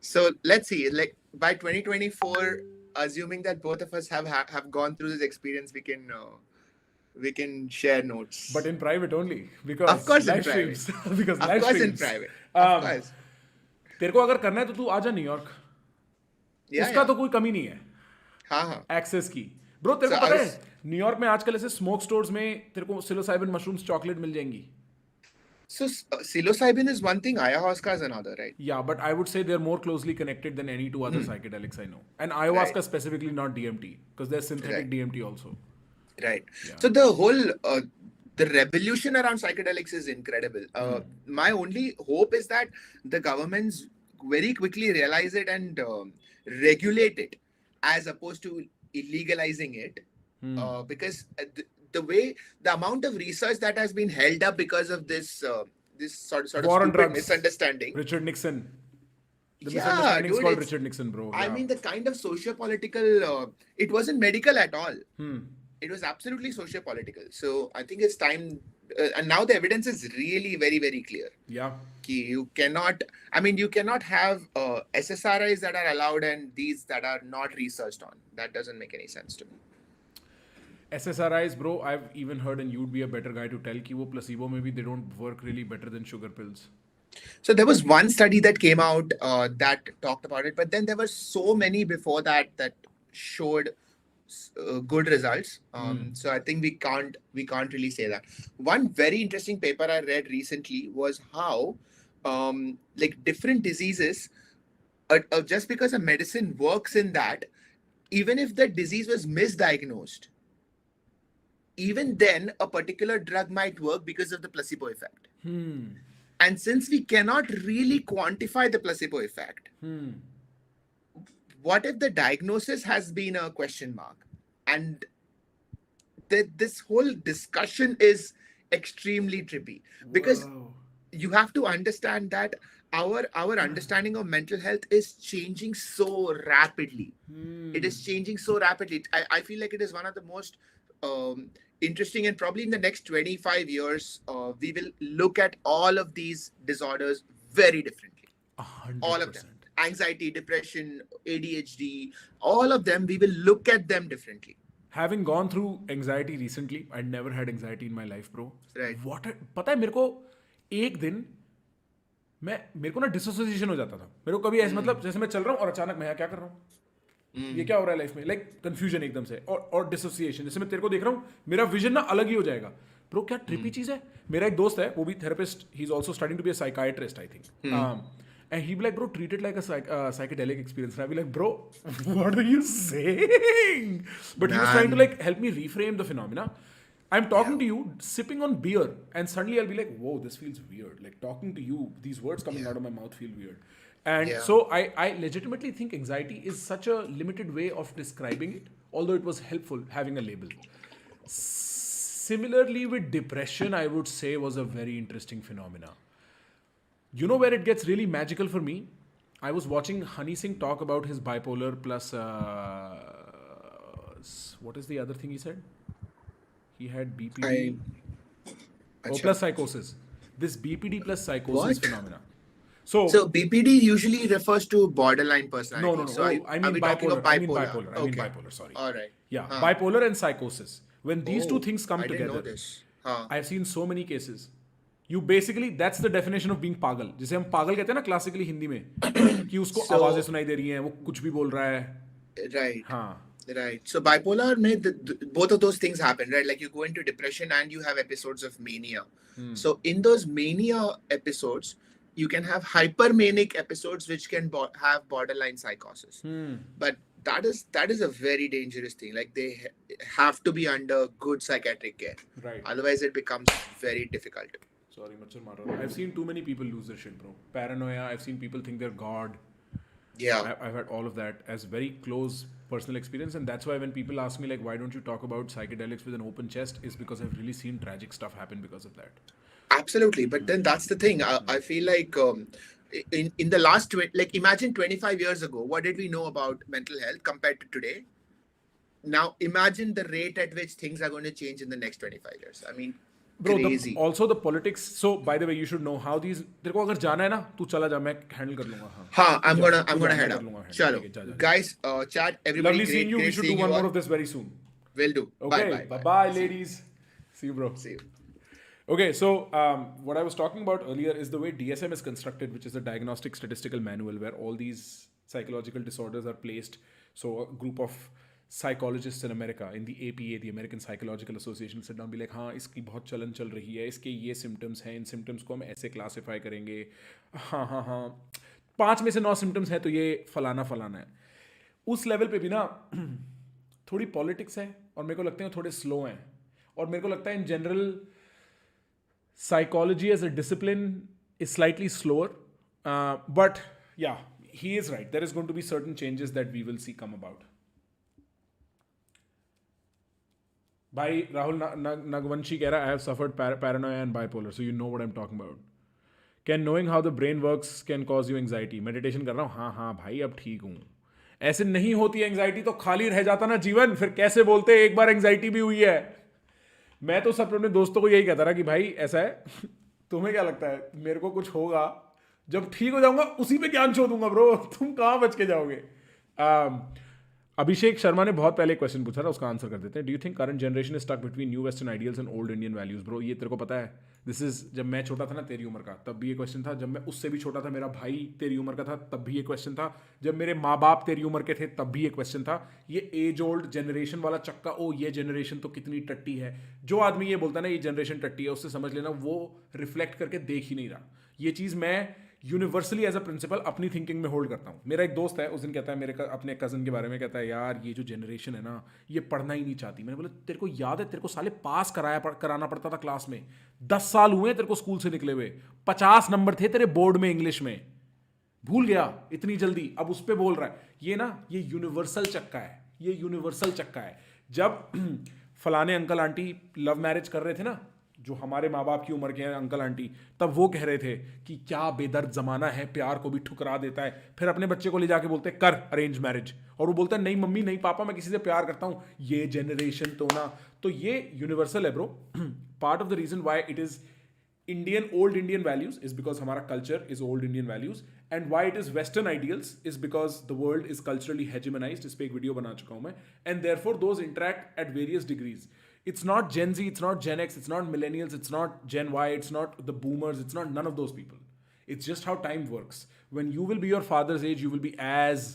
S2: So let's see, like by 2024, assuming that both of us have gone through this experience, we can share notes.
S1: But in private only. Because
S2: Of course in
S1: live
S2: private.
S1: streams. Because
S2: Of
S1: live
S2: course
S1: streams.
S2: in private. Of course.
S1: तेरे को अगर करना है तो तू आजा New York.
S2: Yeah,
S1: उसका
S2: yeah.
S1: तो कोई कमी नहीं है.
S2: हाँ हाँ.
S1: एक्सेस की. ब्रो तेरे
S2: So
S1: को
S2: I
S1: पता
S2: was-
S1: है न्यूयॉर्क में आजकल ऐसे स्मोक स्टोर्स में तेरे को psilocybin mushrooms चॉकलेट मिल जाएंगी.
S2: So psilocybin is one thing, ayahuasca is another, right?
S1: Yeah, but I would say they're more closely connected than any two other psychedelics I know. And ayahuasca
S2: Right.
S1: specifically, not DMT, because there's synthetic
S2: Right.
S1: DMT also.
S2: Right.
S1: Yeah.
S2: So the whole the revolution around psychedelics is incredible. My only hope is that the governments very quickly realize it and regulate it, as opposed to illegalizing it, because the amount of research that has been held up because of this this sort of
S1: War on
S2: stupid
S1: drugs.
S2: misunderstanding.
S1: Richard Nixon. The
S2: Yeah,
S1: misunderstanding is
S2: dude,
S1: called
S2: it's-
S1: Richard Nixon, bro.
S2: I
S1: Yeah.
S2: mean, the kind of socio-political, it wasn't medical at all.
S1: Hmm.
S2: It was absolutely socio-political. So I think it's time, and now the evidence is really very, very clear.
S1: Yeah.
S2: You cannot have SSRIs that are allowed and these that are not researched on. That doesn't make any sense to me.
S1: SSRIs, bro, I've even heard, and you'd be a better guy to tell, कि वो placebo maybe they don't work really better than sugar pills.
S2: So there was one study that came out that talked about it, but then there were so many before that showed good results. So I think we can't really say that. One very interesting paper I read recently was how like different diseases, just because a medicine works in that, even if the disease was misdiagnosed, even then a particular drug might work because of the placebo effect. And since we cannot really quantify the placebo effect, what if the diagnosis has been a question mark? And this whole discussion is extremely trippy, because
S1: Whoa.
S2: you have to understand that our understanding of mental health is changing so rapidly. It is changing so rapidly. I feel like it is one of the most interesting, and probably in the next 25 years, we will look at all of these disorders very differently.
S1: 100%.
S2: All of them. Anxiety, depression, ADHD, all of them, we will look at them differently.
S1: Having gone through anxiety recently, I never had anxiety in my life, bro.
S2: Right.
S1: पता है मेरे को एक दिन मेरे को ना dissociation हो जाता था. मेरे को कभी ऐसे मतलब जैसे मैं चल रहा हूँ और अचानक मैं यहाँ क्या कर रहा हूँ. ये क्या हो रहा है लाइफ में, लाइक कंफ्यूजन एकदम से, और डिसोसिएशन. जैसे मैं तेरे को देख रहा हूँ, मेरा विजन ना अलग ही हो जाएगा. ब्रो क्या ट्रिपी चीज है. मेरा एक दोस्त है, वो भी therapist, he is also studying to be a psychiatrist I think. And he'd be like, bro, treat it like a psychedelic experience. And I'd be like, bro, what are you saying? But he was trying to like help me reframe the phenomena. I'm talking to you, sipping on beer, and suddenly I'll be like, whoa, this feels weird. Like talking to you, these words coming out of my mouth feel weird. And so I legitimately think anxiety is such a limited way of describing it, although it was helpful having a label. Similarly with depression, I would say was a very interesting phenomena. You know where it gets really magical for me? I was watching Honey Singh talk about his bipolar plus what is the other thing he said? He had BPD. Plus psychosis. This BPD plus psychosis phenomena. So
S2: BPD usually refers to borderline personality.
S1: No.
S2: So
S1: I mean bipolar. I mean bipolar. Sorry.
S2: All right.
S1: Yeah, bipolar and psychosis. When these two things come
S2: I didn't
S1: together,
S2: know this.
S1: I've seen so many cases. You basically, that's the definition of being पागल. जिसे हम पागल कहते हैं ना classically Hindi में, कि उसको आवाजें सुनाई दे रही हैं, वो कुछ भी बोल रहा है.
S2: Right.
S1: हाँ.
S2: Right. So bipolar, both of those things happen, right? Like you go into depression and you have episodes of mania. So in those mania episodes, you can have hypermanic episodes which can have borderline psychosis. But that is a very dangerous thing. Like they have to be under good psychiatric care.
S1: Right.
S2: Otherwise, it becomes very difficult.
S1: Sorry, machhar maar raha hai. I've seen too many people lose their shit, bro. Paranoia. I've seen people think they're God.
S2: Yeah.
S1: I've had all of that as very close personal experience, and that's why when people ask me like, why don't you talk about psychedelics with an open chest, is because I've really seen tragic stuff happen because of that.
S2: Absolutely, but then that's the thing. I feel like in the last like imagine 25 years ago, what did we know about mental health compared to today? Now imagine the rate at which things are going to change in the next 25 years. I mean,
S1: bro,
S2: crazy.
S1: Also the politics. So by the way, you should know how these. तेरे को अगर जाना है ना, तू चला जा, मैं handle कर लूँगा.
S2: हाँ, I'm gonna head up. चलो, guys, chat. Everybody,
S1: lovely seeing you. We should do one more of this very soon.
S2: Will do.
S1: Okay, bye, ladies. See you, bro.
S2: See you.
S1: Okay, so what I was talking about earlier is the way DSM is constructed, which is a diagnostic statistical manual where all these psychological disorders are placed. So a group of psychologists in America, in the APA, the American Psychological Association, sit down and be like, हाँ इसकी बहुत चलन चल रही है, इसके ये symptoms हैं, इन symptoms को हम ऐसे classify करेंगे, हाँ 5 में से 9 symptoms हैं तो ये फलाना है. उस level पे भी ना थोड़ी politics है, और मेरे को लगते हैं थोड़े slow हैं, और मेरे को लगता है in general psychology as a discipline is slightly slower, but yeah, he is right. There is going to be certain changes that we will see come about. भाई राहुल नगवंशी कह रहा है, I have suffered paranoia and bipolar, so you know what I'm talking about. Can knowing how the brain works can cause you anxiety? Meditation कर रहा हूँ, हाँ भाई अब ठीक हूँ. ऐसे नहीं होती एंग्जाइटी तो खाली रह जाता ना जीवन, फिर कैसे बोलते एक बार एंग्जाइटी भी हुई है. मैं तो सब अपने दोस्तों को यही कहता रहा कि भाई ऐसा है, तुम्हें क्या लगता है मेरे को कुछ होगा, जब ठीक हो जाऊंगा उसी पे ज्ञान छोड़ दूंगा ब्रो, तुम कहाँ बच के जाओगे. अभिषेक शर्मा ने बहुत पहले क्वेश्चन पूछा था, उसका आंसर कर देते हैं. Do you think current generation is stuck between new western ideals and old Indian values? Bro ये तेरे को पता है, दिस इज जब मैं छोटा था ना तेरी उम्र का, तब भी ये क्वेश्चन था. जब मैं उससे भी छोटा था, मेरा भाई तेरी उम्र का था, तब भी ये क्वेश्चन था. जब मेरे माँ बाप तेरी उम्र के थे, तब भी ये क्वेश्चन था. ये एज ओल्ड जनरेशन वाला चक्का, ओ ये जनरेशन तो कितनी टट्टी है. जो आदमी ये बोलता है ना ये जनरेशन टट्टी है, उससे समझ लेना वो रिफ्लेक्ट करके देख ही नहीं रहा. ये चीज़ मैं यूनिवर्सली एज अ प्रिंसिपल अपनी थिंकिंग में होल्ड करता हूँ. मेरा एक दोस्त है, उस दिन कहता है मेरे अपने कज़न के बारे में, कहता है यार ये जो जनरेशन है ना ये पढ़ना ही नहीं चाहती. मैंने बोला तेरे को याद है, तेरे को साले पास कराना पड़ता था क्लास में. 10 साल हुए तेरे को स्कूल से निकले हुए, 50 नंबर थे तेरे बोर्ड में इंग्लिश में, भूल गया इतनी जल्दी, अब उस पर बोल रहा है. ये ना ये यूनिवर्सल चक्का है, ये यूनिवर्सल चक्का है. जब फलाने अंकल आंटी लव मैरिज कर रहे थे ना, जो हमारे माँ बाप की उम्र के हैं अंकल आंटी, तब वो कह रहे थे कि क्या बेदर्द ज़माना है, प्यार को भी ठुकरा देता है. फिर अपने बच्चे को ले जाके बोलते कर अरेंज मैरिज, और वो बोलता है नहीं मम्मी नहीं पापा मैं किसी से प्यार करता हूँ. ये जनरेशन तो ना, तो ये यूनिवर्सल है bro. Part of the reason why it is Indian old Indian values is because हमारा culture is old Indian values, and why it is Western ideals is because the world is culturally hegemonized. इस पे एक video बना चुका हूँ मैं, and therefore those interact at various degrees. It's not Gen Z, it's not Gen X, it's not millennials, it's not Gen Y, it's not the boomers, it's not none of those people. It's just how time works. When you will be your father's age, you will be as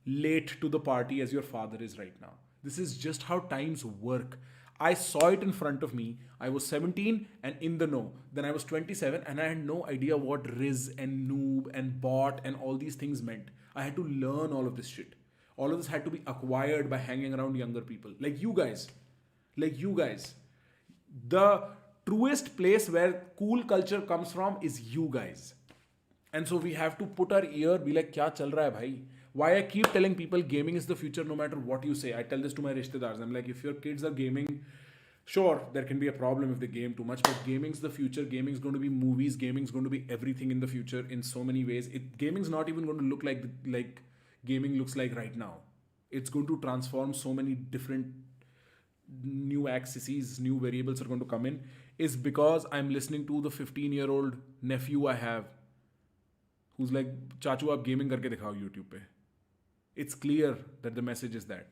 S1: late to the party as your father is right now. This is just how times work. I saw it in front of me. I was 17 and in the know. Then I was 27 and I had no idea what Riz and Noob and Bot and all these things meant. I had to learn all of this shit. All of this had to be acquired by hanging around younger people. Like you guys. Like you guys. The truest place where cool culture comes from is you guys. And so we have to put our ear, be like, kya chal raha hai bhai? Why I keep telling people gaming is the future no matter what you say. I tell this to my rishtedars. I'm like, if your kids are gaming, sure, there can be a problem if they game too much, but gaming's the future. Gaming's going to be movies. Gaming's going to be everything in the future in so many ways. Gaming's not even going to look like gaming looks like right now. It's going to transform so many different new axes, new variables are going to come in, is because I'm listening to the 15-year-old nephew I have who's like, चाचू आप gaming करके दिखाओ YouTube पे. It's clear that the message is that.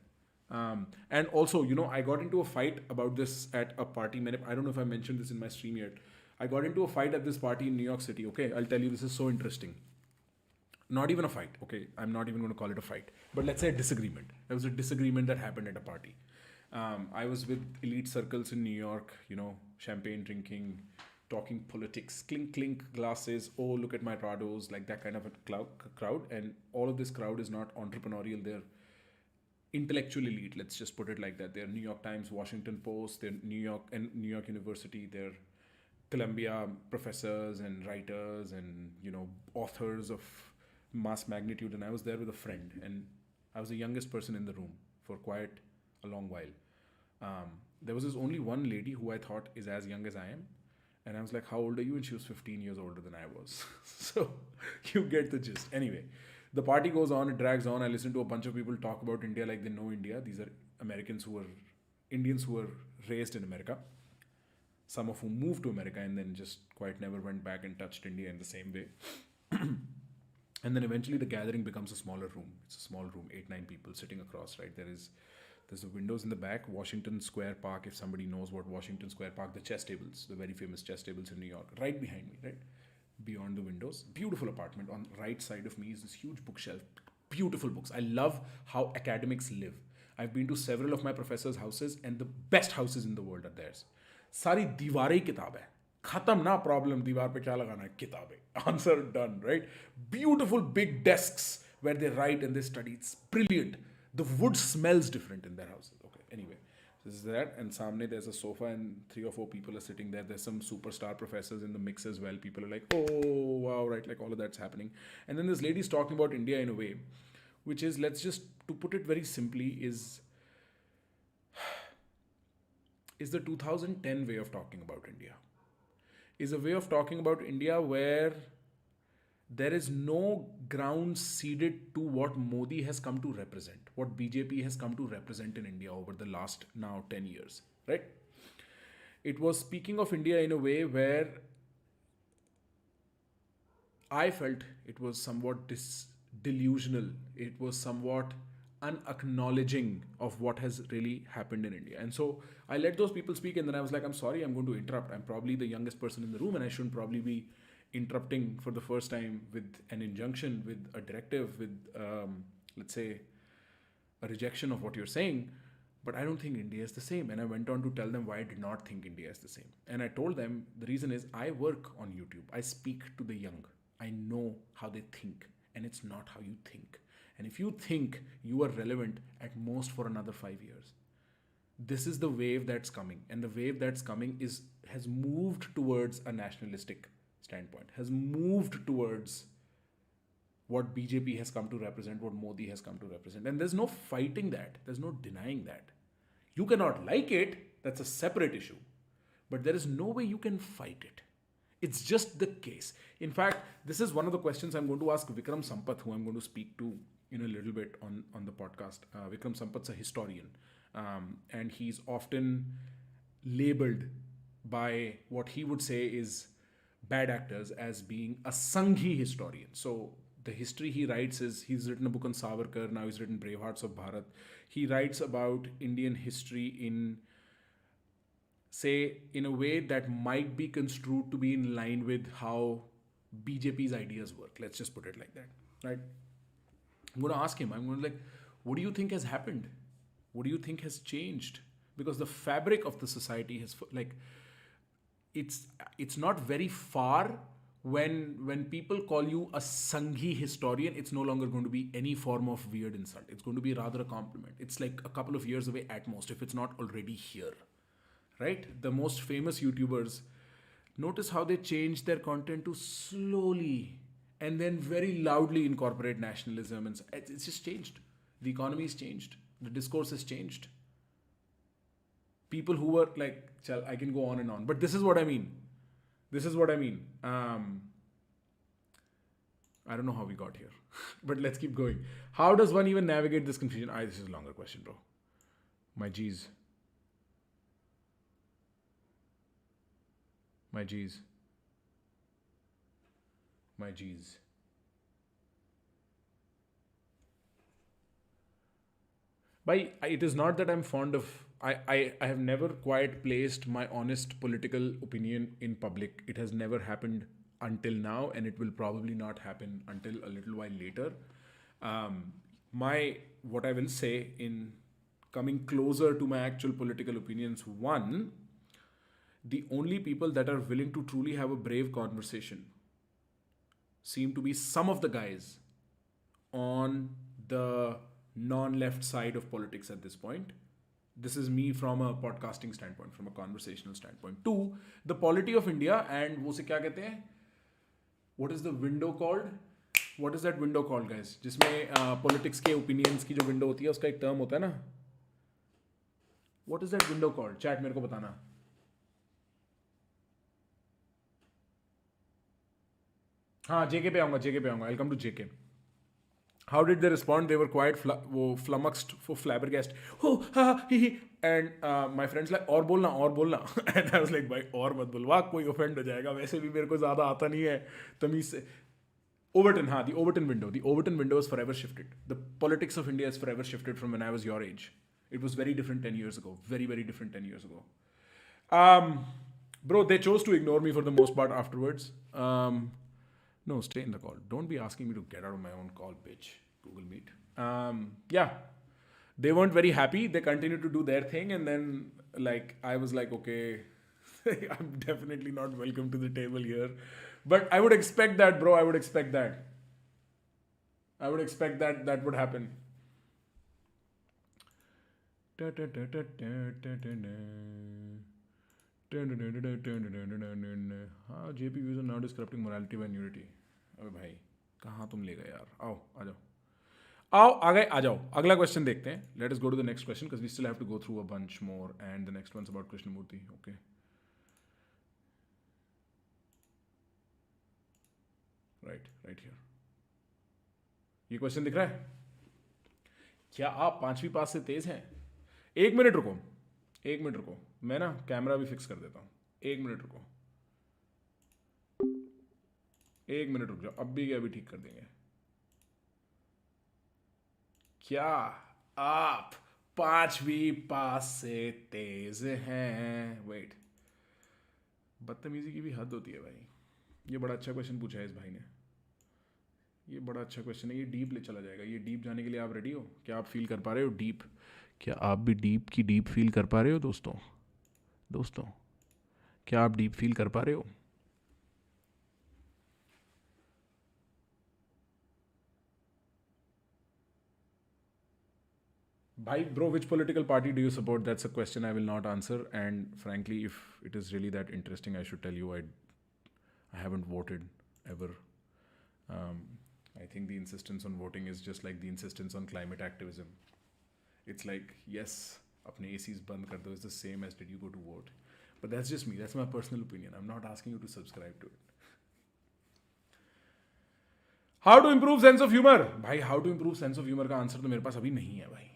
S1: And also, I got into a fight about this at a party. I don't know if I mentioned this in my stream yet. I got into a fight at this party in New York City. Okay, I'll tell you, this is so interesting. Not even a fight. Okay, I'm not even going to call it a fight. But let's say a disagreement. There was a disagreement that happened at a party. I was with elite circles in New York, champagne drinking, talking politics, clink clink glasses, oh look at my Prados, like that kind of a crowd. And all of this crowd is not entrepreneurial, they're intellectual elite, let's just put it like that. They're New York Times, Washington Post, they're New York University, they're Columbia professors and writers and authors of mass magnitude. And I was there with a friend and I was the youngest person in the room for quite a long while. There was this only one lady who I thought is as young as I am. And I was like, how old are you? And she was 15 years older than I was. So you get the gist. Anyway, the party goes on, it drags on. I listen to a bunch of people talk about India like they know India. These are Indians who were raised in America. Some of whom moved to America and then just quite never went back and touched India in the same way. And then eventually the gathering becomes a smaller room. It's a small room, 8-9 people sitting across, right? There's the windows in the back, Washington Square Park, if somebody knows what Washington Square Park, the chess tables, the very famous chess tables in New York, right behind me, right? Beyond the windows. Beautiful apartment. On the right side of me is this huge bookshelf. Beautiful books. I love how academics live. I've been to several of my professors' houses and the best houses in the world are theirs. सारी दीवारें किताब है. खत्म ना problem, दीवार पे क्या लगाना है, किताब है. Answer done, right? Beautiful big desks where they write and they study. It's brilliant. The wood smells different in their houses. Okay, anyway, this is that. And samne there's a sofa and 3 or 4 people are sitting there. There's some superstar professors in the mix as well. People are like, oh, wow, right? Like all of that's happening. And then this lady's talking about India in a way, which is, to put it very simply, is the 2010 way of talking about India. Is a way of talking about India where there is no ground ceded to what Modi has come to represent, what BJP has come to represent in India over the last now 10 years, right? It was speaking of India in a way where I felt it was somewhat delusional. It was somewhat unacknowledging of what has really happened in India. And so I let those people speak and then I was like, I'm sorry, I'm going to interrupt. I'm probably the youngest person in the room and I shouldn't probably be interrupting for the first time with an injunction, with a directive, with, let's say, a rejection of what you're saying. But I don't think India is the same. And I went on to tell them why I did not think India is the same. And I told them the reason is I work on YouTube. I speak to the young. I know how they think. And it's not how you think. And if you think you are relevant at most for another 5 years, this is the wave that's coming. And the wave that's coming has moved towards a nationalistic standpoint, has moved towards what BJP has come to represent, what Modi has come to represent. And there's no fighting that. There's no denying that. You cannot like it. That's a separate issue. But there is no way you can fight it. It's just the case. In fact, this is one of the questions I'm going to ask Vikram Sampath, who I'm going to speak to in a little bit on the podcast. Vikram Sampath's a historian. And he's often labeled by what he would say is bad actors as being a Sanghi historian. So the history he writes is, he's written a book on Savarkar, now he's written Bravehearts of Bharat. He writes about Indian history in a way that might be construed to be in line with how BJP's ideas work. Let's just put it like that, right? I'm going to ask him, I'm going to like, what do you think has happened? What do you think has changed? Because the fabric of the society has, like, it's not very far when people call you a Sanghi historian, it's no longer going to be any form of weird insult. It's going to be rather a compliment. It's like a couple of years away at most, if it's not already here. Right? The most famous YouTubers, notice how they change their content to slowly and then very loudly incorporate nationalism, and it's just changed. The economy has changed. The discourse has changed. People who were like, I can go on and on, but this is what I mean. This is what I mean. I don't know how we got here, but let's keep going. How does one even navigate this confusion? This is a longer question, bro. My G's. My G's. My G's. By it is not that I'm fond of. I have never quite placed my honest political opinion in public. It has never happened until now, and it will probably not happen until a little while later. What I will say in coming closer to my actual political opinions, one, the only people that are willing to truly have a brave conversation seem to be some of the guys on the non-left side of politics at this point. This is me from a podcasting standpoint, from a conversational standpoint. Two, the polity of India and वो से क्या कहते हैं? What is the window called? What is that window called, guys? जिसमें politics के opinions की जो window होती है, उसका एक term होता है ना? What is that window called? Chat मेरे को बताना. हाँ, JK पे आऊँगा. I'll come to JK. How did they respond? They were quite flummoxed, for flabbergasted. Oh, ha, he. And my friends like, और बोलना. And I was like, भाई और मत बोलवा, कोई offend हो जाएगा. वैसे भी मेरे को ज़्यादा आता नहीं है तमीज़ से. Overton, the Overton window. The Overton window is forever shifted. The politics of India is forever shifted from when I was your age. It was very different 10 years ago. Very, very different 10 years ago. Bro, they chose to ignore me for the most part afterwards. No, stay in the call. Don't be asking me to get out of my own call, bitch. Google Meet. Yeah. They weren't very happy. They continued to do their thing. And then, like, I was like, okay, I'm definitely not welcome to the table here. But I would expect that, bro. I would expect that would happen. हाँ JP views are now disrupting morality and unity. अबे भाई कहाँ तुम ले गए यार? आओ आ जाओ. अगला क्वेश्चन देखते हैं. Let us go to the next question because we still have to go through a bunch more, and the next one's about Krishnamurthy. Okay. Right here. ये क्वेश्चन दिख रहा है? क्या आप 5वीं पास से तेज हैं? एक मिनट रुको. मैं ना कैमरा भी फिक्स कर देता हूँ. एक मिनट रुको रुक जाओ. अभी ठीक कर देंगे. क्या आप 5वीं पास से तेज हैं? वेट, बदतमीजी की भी हद होती है भाई. ये बड़ा अच्छा क्वेश्चन पूछा है इस भाई ने. ये बड़ा अच्छा क्वेश्चन है. ये डीप ले चला जाएगा. ये डीप जाने के लिए आप रेडी हो? क्या आप फील कर पा रहे हो डीप? क्या आप भी डीप की डीप फील कर पा रहे हो दोस्तों? क्या आप डीप फील कर पा रहे हो? Bhai, bro, which political party do you support? That's a question I will not answer. And frankly, if it is really that interesting, I should tell you I haven't voted ever. I think the insistence on voting is just like the insistence on climate activism. It's like, yes, apne ACs band kar do is the same as did you go to vote. But that's just me. That's my personal opinion. I'm not asking you to subscribe to it. How to improve sense of humor? भाई, how to improve sense of humor का answer तो मेरे पास अभी नहीं है भाई.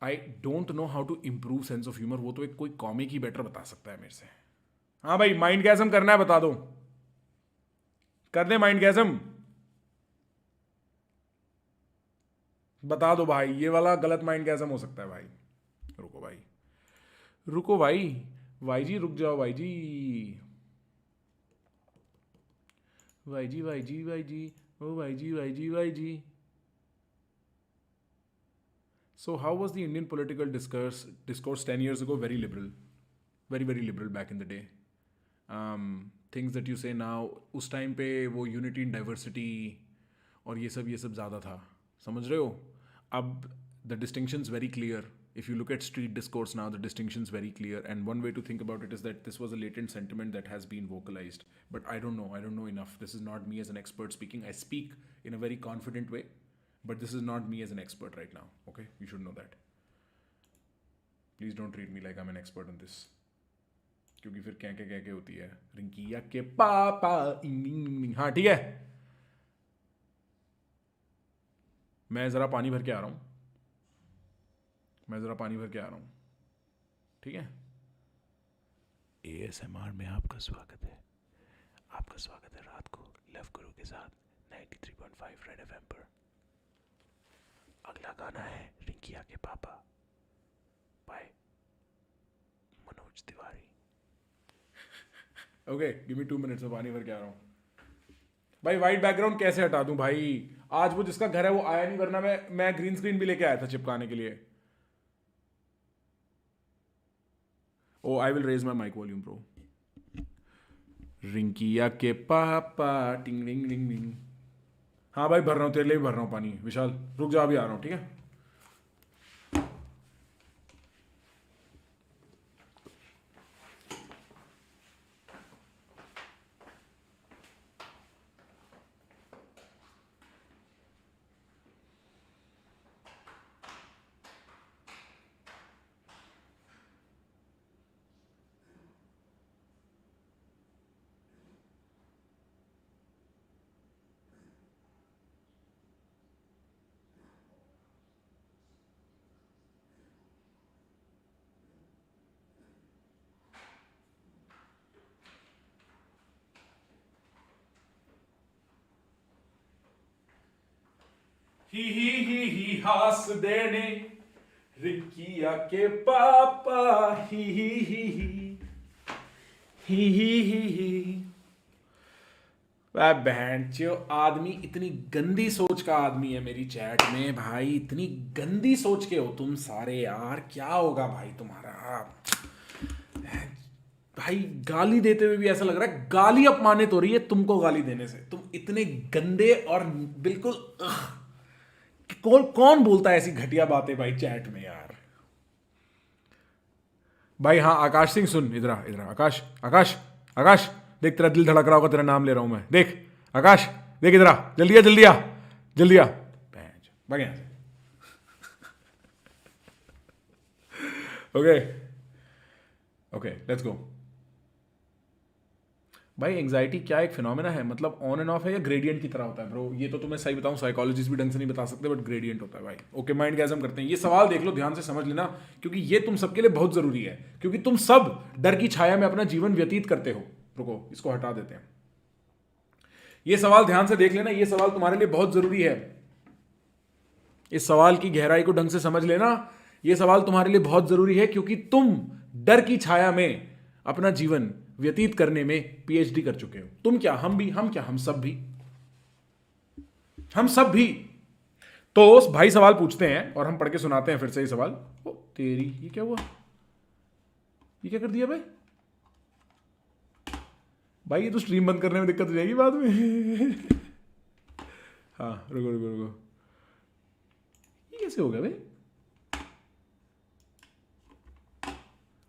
S1: I don't know how to improve sense of humor. वो तो एक कोई कॉमिक ही बेटर बता सकता है मेरे से. हाँ भाई, माइंडगैज़म करना है बता दो. कर दे माइंडगैज़म. बता दो भाई. ये वाला गलत माइंडगैज़म हो सकता है भाई. रुको भाई जी रुक जाओ भाई जी. Oh, YG. So, how was the Indian political discourse 10 years ago? Very liberal. Very, very liberal back in the day. Things that you say now, उस टाइम पे वो यूनिटी इन डाइवर्सिटी और ये सब ज़्यादा था. समझ रहे हो? अब the distinction's very clear. If you look at street discourse now, the distinction's very clear. And one way to think about it is that this was a latent sentiment that has been vocalized. But I don't know enough. This is not me as an expert speaking. I speak in a very confident way. But this is not me as an expert right now. Okay? You should know that. Please don't treat me like I'm an expert on this. क्योंकि फिर क्या होती है रिंकिया के पापा हाँ ठीक है मैं ज़रा पानी भर के आ रहा हूँ ठीक है ASMR में आपका स्वागत है रात को लव गुरु के साथ 93.5 रेड FM पर अगला गाना है रिंकिया के Papa by Manoj Tiwari okay give me 2 minutes में पानी भर के आ रहा हूँ भाई वाइट बैकग्राउंड कैसे हटा दूं भाई आज वो जिसका घर है वो आया नहीं वरना मैं ग्रीन स्क्रीन भी लेके आया था चिपकाने के लिए oh I will raise my mic volume bro रिंकिया के पापा टिंग रिंग रिंग रिंग हाँ भाई भर रहा हूँ तेरे लिए भी भर रहा हूँ पानी विशाल रुक जा अभी आ रहा हूँ ठीक है ही हंस देने रिकिया के पापा ही वह बहनचो आदमी इतनी गंदी सोच का आदमी है मेरी चैट में भाई इतनी गंदी सोच के हो तुम सारे यार क्या होगा भाई तुम्हारा भाई गाली देते हुए भी ऐसा लग रहा है गाली अपमानित हो रही है तुमको गाली देने से तुम इतने गंदे और बिल्कुल कौन बोलता है ऐसी घटिया बातें भाई चैट में यार भाई हाँ आकाश सिंह सुन इधर आकाश देख तेरा दिल धड़क रहा होगा तेरा नाम ले रहा हूं मैं देख आकाश देख इधर जल्दी आ भाग यहां से ओके लेट्स गो भाई एंजाइटी क्या एक फिनोमेना है मतलब ऑन एंड ऑफ है या ग्रेडियंट की तरह होता है ब्रो ये तो तुम्हें सही बताऊं साइकोलॉजिस्ट भी ढंग से नहीं बता सकते बट ग्रेडियंट होता है भाई ओके माइंड गैज़म करते हैं ये सवाल देख लो ध्यान से समझ लेना क्योंकि ये तुम सबके लिए बहुत जरूरी है क्योंकि तुम सब डर की छाया में अपना जीवन व्यतीत करते हो रुको इसको हटा देते हैं ये सवाल ध्यान से देख लेना ये सवाल तुम्हारे लिए बहुत जरूरी है इस सवाल की गहराई को ढंग से समझ लेना ये सवाल तुम्हारे लिए बहुत जरूरी है क्योंकि तुम डर की छाया में अपना जीवन व्यतीत करने में पीएचडी कर चुके हो तुम क्या हम सब भी तो भाई सवाल पूछते हैं और हम पढ़ के सुनाते हैं फिर से ये सवाल ओ तेरी ये क्या हुआ ये क्या कर दिया भाई ये तो स्ट्रीम बंद करने में दिक्कत हो जाएगी बाद में हाँ रुको ये कैसे हो गया भाई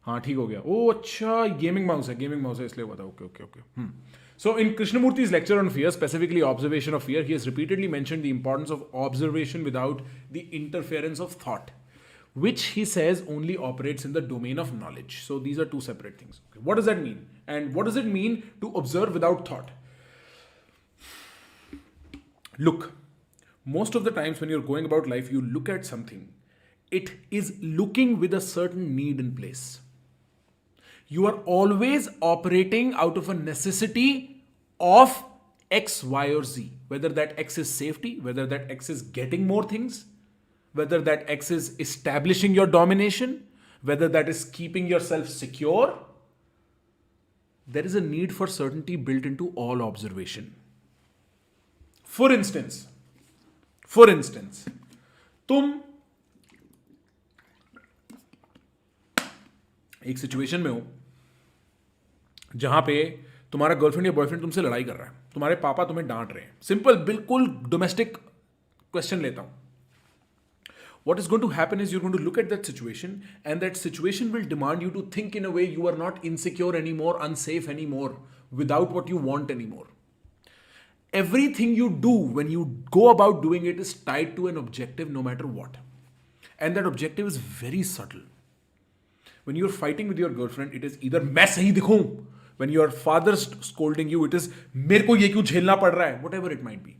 S1: हाँ ठीक हो गया ओ अच्छा गेमिंग माउस है इसलिए हुआ था okay So in Krishnamurthy's lecture on fear, specifically observation of fear, he has repeatedly mentioned the importance of observation without the interference of thought, which he says only operates in the domain of knowledge. So these are two separate things. Okay. What does that mean? And what does it mean to observe without thought? Look, most of the times when you're going about life, you look at something. It is looking with a certain need in place. You are always operating out of a necessity of X, Y, or Z. Whether that X is safety, whether that X is getting more things, whether that X is establishing your domination, whether that is keeping yourself secure. There is a need for certainty built into all observation. For instance तुम एक situation में हो जहां पे तुम्हारा girlfriend या boyfriend तुमसे लड़ाई कर रहा है, तुम्हारे पापा तुम्हें डांट रहे हैं, सिंपल बिल्कुल डोमेस्टिक क्वेश्चन लेता हूं. What is going to happen is you're going to look at that situation, and that situation will demand you to think in a way you are not insecure anymore, unsafe anymore, without what you want anymore. Everything you do when you go about doing it is tied to an objective no matter what. And that objective is very subtle. When you're fighting with your girlfriend, it is either मैं सही दिखूं. When your father's scolding you, it is मेरे को ये क्यों झेलना पड़ रहा है, whatever it might be.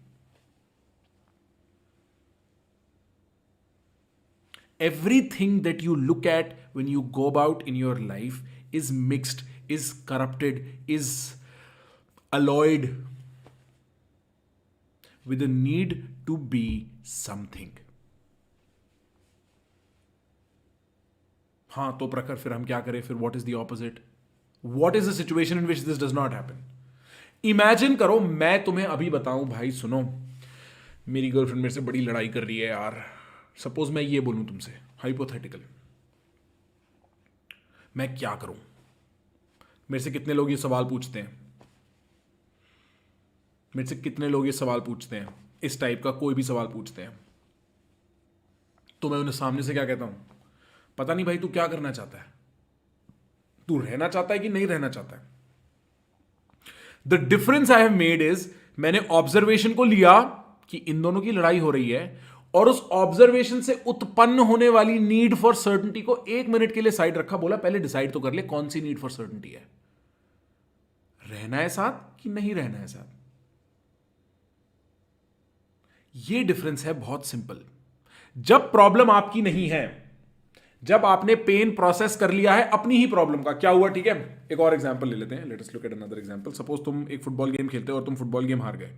S1: Everything that you look at when you go about in your life is mixed, is corrupted, is alloyed with a need to be something. हाँ तो प्रखर फिर हम क्या करें, फिर what is the opposite? What is the situation in which this does not happen? Imagine करो मैं तुम्हें अभी बताऊं भाई सुनो मेरी गर्लफ्रेंड मेरे से बड़ी लड़ाई कर रही है यार. सपोज मैं ये बोलूं तुमसे, हाइपोथेटिकल, मैं क्या करूं. मेरे से कितने लोग ये सवाल पूछते हैं, मेरे से कितने लोग ये सवाल पूछते हैं, इस टाइप का कोई भी सवाल पूछते हैं, तो मैं उन्हें सामने से क्या कहता हूं, पता नहीं भाई तू क्या करना चाहता है, तू रहना चाहता है कि नहीं रहना चाहता है. The difference I have made is मैंने ऑब्जर्वेशन को लिया कि इन दोनों की लड़ाई हो रही है, और उस ऑब्जर्वेशन से उत्पन्न होने वाली नीड फॉर सर्टेनिटी को 1 मिनट के लिए साइड रखा, बोला पहले डिसाइड तो कर ले कौन सी नीड फॉर सर्टेनिटी है, रहना है साथ कि नहीं रहना है साथ. यह डिफरेंस है बहुत सिंपल. जब प्रॉब्लम आपकी नहीं है, जब आपने पेन प्रोसेस कर लिया है अपनी ही प्रॉब्लम का, क्या हुआ ठीक है. एक और एग्जांपल ले लेते हैं, let us look at another example. Suppose तुम एक फुटबॉल गेम खेलते हो और तुम फुटबॉल गेम हार गए,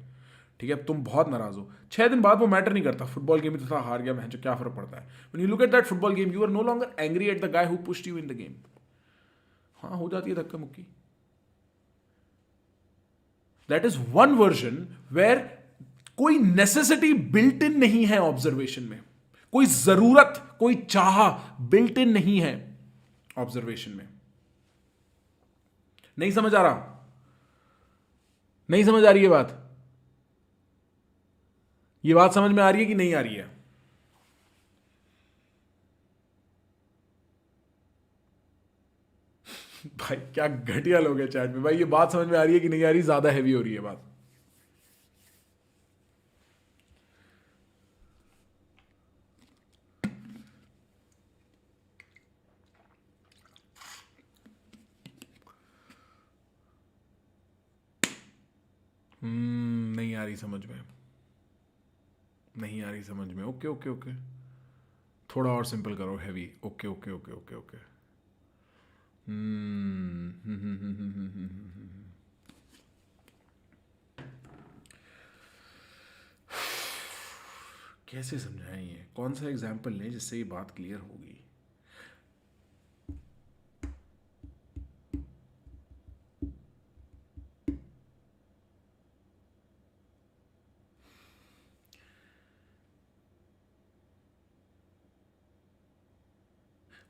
S1: ठीक है, तुम बहुत नाराज हो. 6 दिन बाद वो मैटर नहीं करता, फुटबॉल गेम में तो था, हार गया, जो क्या फर्क पड़ता है. When you look at that football game you are no longer angry at the guy who pushed you in the game. हाँ हो जाती है धक्का मुक्की. That is one version where कोई नेसेसिटी बिल्ट इन नहीं है ऑब्जर्वेशन में, कोई जरूरत कोई चाह बिल्ट इन नहीं है ऑब्जर्वेशन में. नहीं समझ आ रहा, नहीं समझ आ रही है बात, ये बात समझ में आ रही है कि नहीं आ रही है. भाई क्या घटिया लोग हैं चैट में. भाई ये बात समझ में आ रही है कि नहीं आ रही, ज्यादा हैवी हो रही है बात. नहीं आ रही समझ में, नहीं आ रही समझ में. ओके ओके ओके, थोड़ा और सिंपल करो, heavy. Okay okay okay okay okay. कैसे समझाएं, ये कौन सा एग्जाम्पल लें जिससे ये बात क्लियर होगी.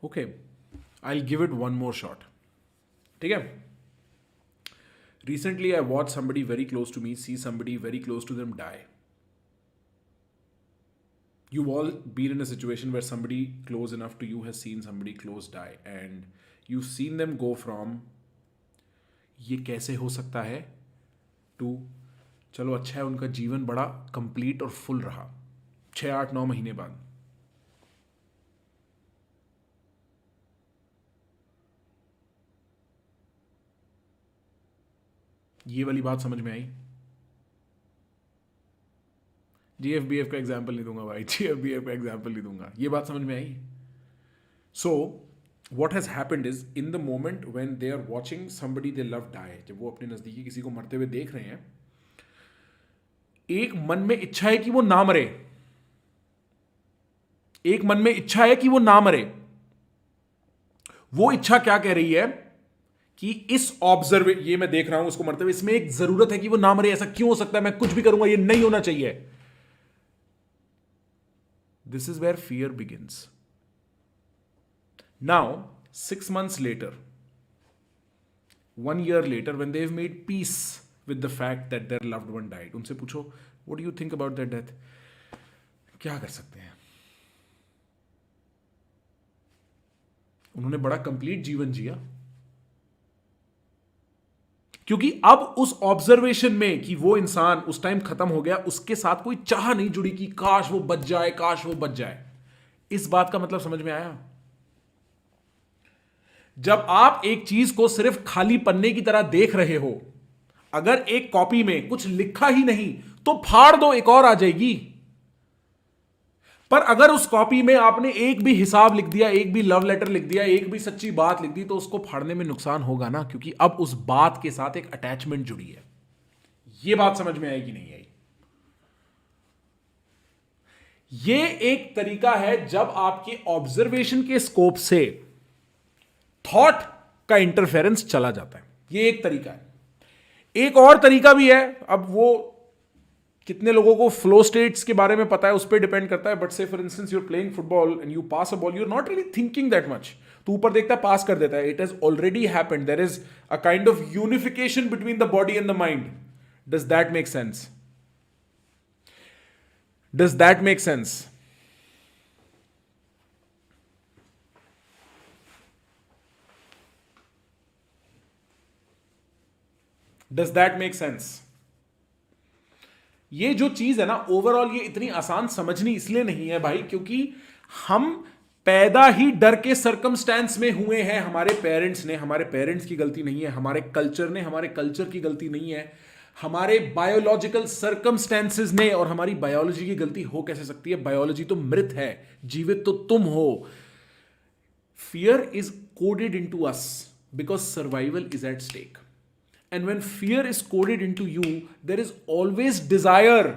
S1: Okay, I will give it one more shot. ठीक है. Recently I watch somebody very close to me see somebody very close to them die. You've all been in a situation where somebody close enough to you has seen somebody close die, and you've seen them go from ये कैसे हो सकता है to चलो अच्छा है उनका जीवन बड़ा कंप्लीट और फुल रहा 6-8-9 महीने बाद. ये वाली बात समझ में आई. GFBF का एग्जाम्पल नहीं दूंगा भाई, GFBF का एग्जाम्पल नहीं दूंगा. ये बात समझ में आई. So what has happened is in the moment when they are watching somebody they love die, जब वो अपने नजदीकी किसी को मरते हुए देख रहे हैं, एक मन में इच्छा है कि वो ना मरे, एक मन में इच्छा है कि वो ना मरे. वो इच्छा क्या कह रही है कि इस ऑब्जर्वे ये मैं देख रहा हूं उसको मरते हुए, इसमें एक जरूरत है कि वो ना मरे, ऐसा क्यों हो सकता है, मैं कुछ भी करूंगा, ये नहीं होना चाहिए. This is where fear begins. Now 6 months later, 1 year later, when they've made peace with the fact that their loved one died, उनसे पूछो what do you think about their death, क्या कर सकते हैं. उन्होंने बड़ा कंप्लीट जीवन जिया, क्योंकि अब उस ऑब्जर्वेशन में कि वो इंसान उस टाइम खत्म हो गया, उसके साथ कोई चाह नहीं जुड़ी कि काश वो बच जाए, काश वो बच जाए. इस बात का मतलब समझ में आया. जब आप एक चीज को सिर्फ खाली पन्ने की तरह देख रहे हो, अगर एक कॉपी में कुछ लिखा ही नहीं तो फाड़ दो, एक और आ जाएगी. पर अगर उस कॉपी में आपने एक भी हिसाब लिख दिया, एक भी लव लेटर लिख दिया, एक भी सच्ची बात लिख दी, तो उसको फाड़ने में नुकसान होगा ना, क्योंकि अब उस बात के साथ एक अटैचमेंट जुड़ी है. यह बात समझ में आई कि नहीं आई? यह एक तरीका है जब आपके ऑब्जर्वेशन के स्कोप से थॉट का इंटरफेरेंस चला जाता है. यह एक तरीका है. एक और तरीका भी है, अब वो कितने लोगों को फ्लो स्टेट्स के बारे में पता है उस पर डिपेंड करता है. But say for instance you're playing football and you pass a ball, you are not really thinking that much. तो ऊपर देखता है, पास कर देता है. It has already happened. There is a kind of unification between the body and the mind. Does that make sense? Does that make sense? Does that make sense? ये जो चीज है ना, ओवरऑल ये इतनी आसान समझनी इसलिए नहीं है भाई, क्योंकि हम पैदा ही डर के सर्कमस्टेंस में हुए हैं. हमारे पेरेंट्स ने, हमारे पेरेंट्स की गलती नहीं है. हमारे कल्चर ने, हमारे कल्चर की गलती नहीं है. हमारे बायोलॉजिकल सर्कमस्टेंसेस ने, और हमारी बायोलॉजी की गलती हो कैसे सकती है? बायोलॉजी तो मृत है, जीवित तो तुम हो. Fear is coded into us because survival is at stake. And when fear is coded into you, there is always desire.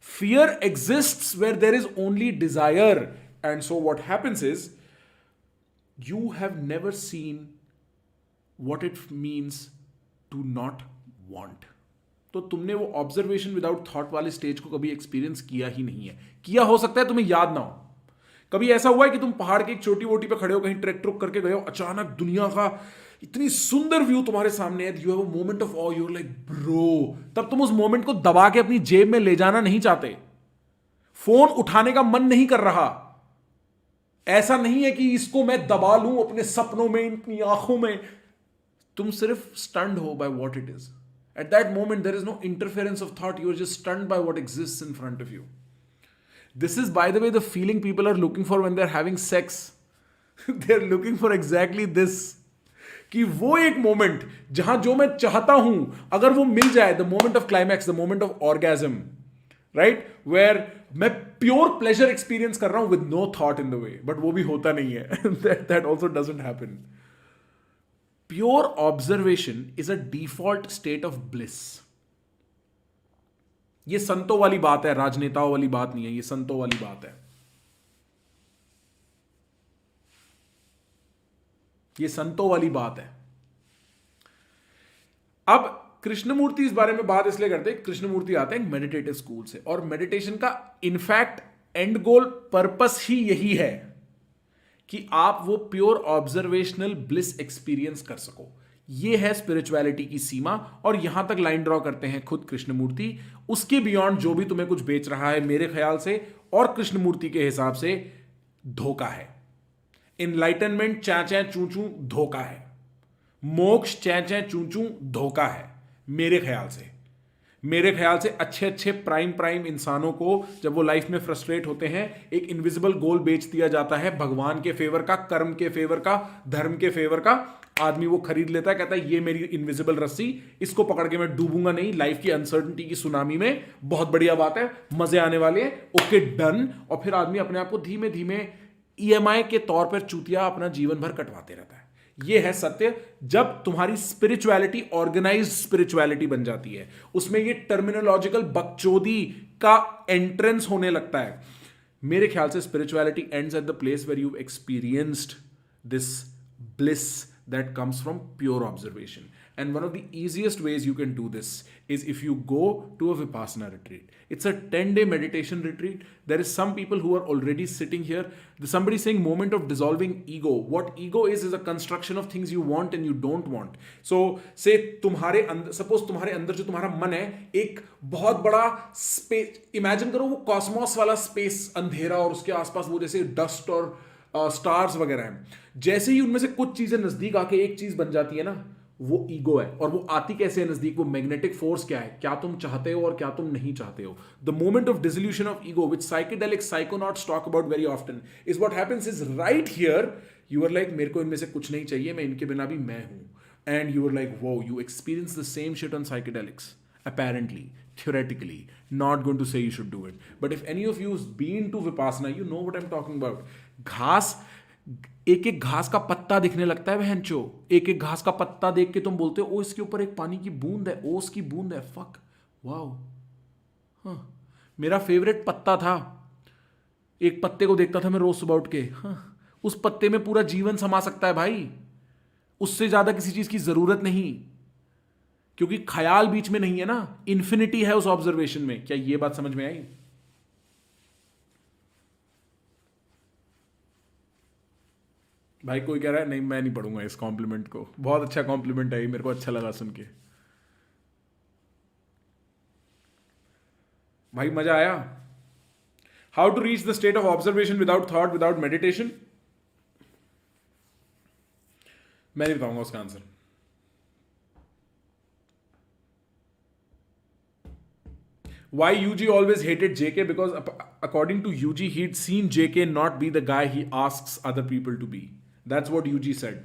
S1: Fear exists where there is only desire. And so what happens is, you have never seen what it means to not want. तो तुमने वो observation without thought वाले stage को कभी experience किया ही नहीं है. किया हो सकता है, तुम्हें याद ना हो. कभी ऐसा हुआ है कि तुम पहाड़ की एक छोटी वोटी पे खड़े हो, कहीं ट्रैक ट्रुक करके गए हो, अचानक दुनिया का इतनी सुंदर व्यू तुम्हारे सामने है, you have a moment of awe, you are like bro. तब तुम उस मोमेंट को दबा के अपनी जेब में ले जाना नहीं चाहते, फोन उठाने का मन नहीं कर रहा. ऐसा नहीं है कि इसको मैं दबा लूं अपने सपनों में, अपनी आंखों में. तुम सिर्फ स्टन्ड हो by what it is. At that moment there is no interference of thought, you are just stunned by what exists in front of you. This is, by the way, the feeling people are looking for when they're having sex. They're looking for exactly this. कि वो एक moment जहां जो मैं चाहता हूं, अगर वो मिल जाए, the moment of climax, the moment of orgasm, right, where मैं प्योर प्लेजर एक्सपीरियंस कर रहा हूं with no thought in the way. But वो भी होता नहीं है. That also doesn't happen. Pure observation is a default state of bliss. ये संतों वाली बात है, राजनेताओं वाली बात नहीं है. ये संतों वाली बात है. ये संतों वाली बात है. अब कृष्णमूर्ति इस बारे में बात इसलिए करते हैं, कृष्णमूर्ति आते हैं मेडिटेटिव स्कूल से, और मेडिटेशन का इनफैक्ट एंड गोल पर्पस ही यही है कि आप वो प्योर ऑब्जर्वेशनल ब्लिस एक्सपीरियंस कर सको. ये है स्पिरिचुअलिटी की सीमा, और यहां तक लाइन ड्रॉ करते हैं खुद कृष्णमूर्ति. उसके बियॉन्ड जो भी तुम्हें कुछ बेच रहा है, मेरे ख्याल से और कृष्णमूर्ति के हिसाब से, धोखा है. इनलाइटनमेंट चा चा चू चू धोखा है. मोक्ष चा चा चू चू धोखा है. मेरे ख्याल से अच्छे अच्छे प्राइम इंसानों को जब वो लाइफ में फ्रस्ट्रेट होते हैं, एक इनविजिबल गोल बेच दिया जाता है, भगवान के फेवर का, कर्म के फेवर का, धर्म के फेवर का. आदमी वो खरीद लेता है, कहता है ये मेरी इनविजिबल रस्सी, इसको पकड़ के मैं डूबूंगा नहीं लाइफ की अनसर्टेनिटी की सुनामी में. बहुत बढ़िया बात है, मजे आने वाले हैं, ओके डन. और फिर आदमी अपने आप को धीमे धीमे ईएमआई के तौर पर चूतिया अपना जीवन भर कटवाते रहता है. ये है सत्य. जब तुम्हारी स्पिरिचुअलिटी ऑर्गेनाइज्ड स्पिरिचुअलिटी बन जाती है, उसमें ये टर्मिनोलॉजिकल बकचोदी का एंट्रेंस होने लगता है. मेरे ख्याल से spirituality ends at the place where you experienced this bliss that comes from pure observation. And one of the easiest ways you can do this is if you go to a Vipassana retreat. It's a 10-day meditation retreat. There is some people who are already sitting here. There's somebody saying moment of dissolving ego. What ego is a construction of things you want and you don't want. So say तुम्हारे अंदर, suppose तुम्हारे अंदर जो तुम्हारा मन है एक बहुत बड़ा स्पेस, इमेजिन करो वो कॉस्मोस वाला स्पेस, अंधेरा और उसके आसपास वो जैसे डस्ट और स्टार्स वगैरह हैं. जैसे ही उनमें से कुछ चीजें नजदीक आके एक चीज बन जाती है ना, वो ईगो है. और वो आती कैसे है नजदीक? वो मैग्नेटिक फोर्स क्या है, क्या तुम चाहते हो और क्या तुम नहीं चाहते हो. The moment of dissolution of ego which psychedelic psychonauts talk about very often is what happens is right here. You are like मेरे को इनमें से कुछ नहीं चाहिए, मैं इनके बिना भी मैं हूं. एंड यू आर लाइक वो you experience the same shit on psychedelics apparently, theoretically, not going to say you should do it. But if any of you has been to Vipassana, you know what I'm talking about. घास, एक एक घास का पत्ता दिखने लगता है बहनचो. एक एक घास का पत्ता देख के तुम बोलते हो ओ इसके ऊपर एक पानी की बूंद है, ओस की बूंद है. Fuck, wow. हाँ, मेरा फेवरेट पत्ता था. एक पत्ते को देखता था मैं रोज सुबह उठ के. हाँ, उस पत्ते में पूरा जीवन समा सकता है भाई. उससे ज्यादा किसी चीज की जरूरत नहीं, क्योंकि ख्याल बीच में नहीं है ना. इन्फिनिटी है उस ऑब्जर्वेशन में. क्या ये बात समझ में आई? भाई कोई कह रहा है नहीं मैं नहीं पढ़ूंगा इस कॉम्प्लीमेंट को. बहुत अच्छा कॉम्प्लीमेंट है, मेरे को अच्छा लगा सुन के. भाई मजा आया. How to reach the state of observation without thought, without meditation? मैं नहीं बताऊंगा उसका answer. Why UG always hated JK? Because according to UG, he'd seen JK not be the guy he asks other people to be. That's what UG said.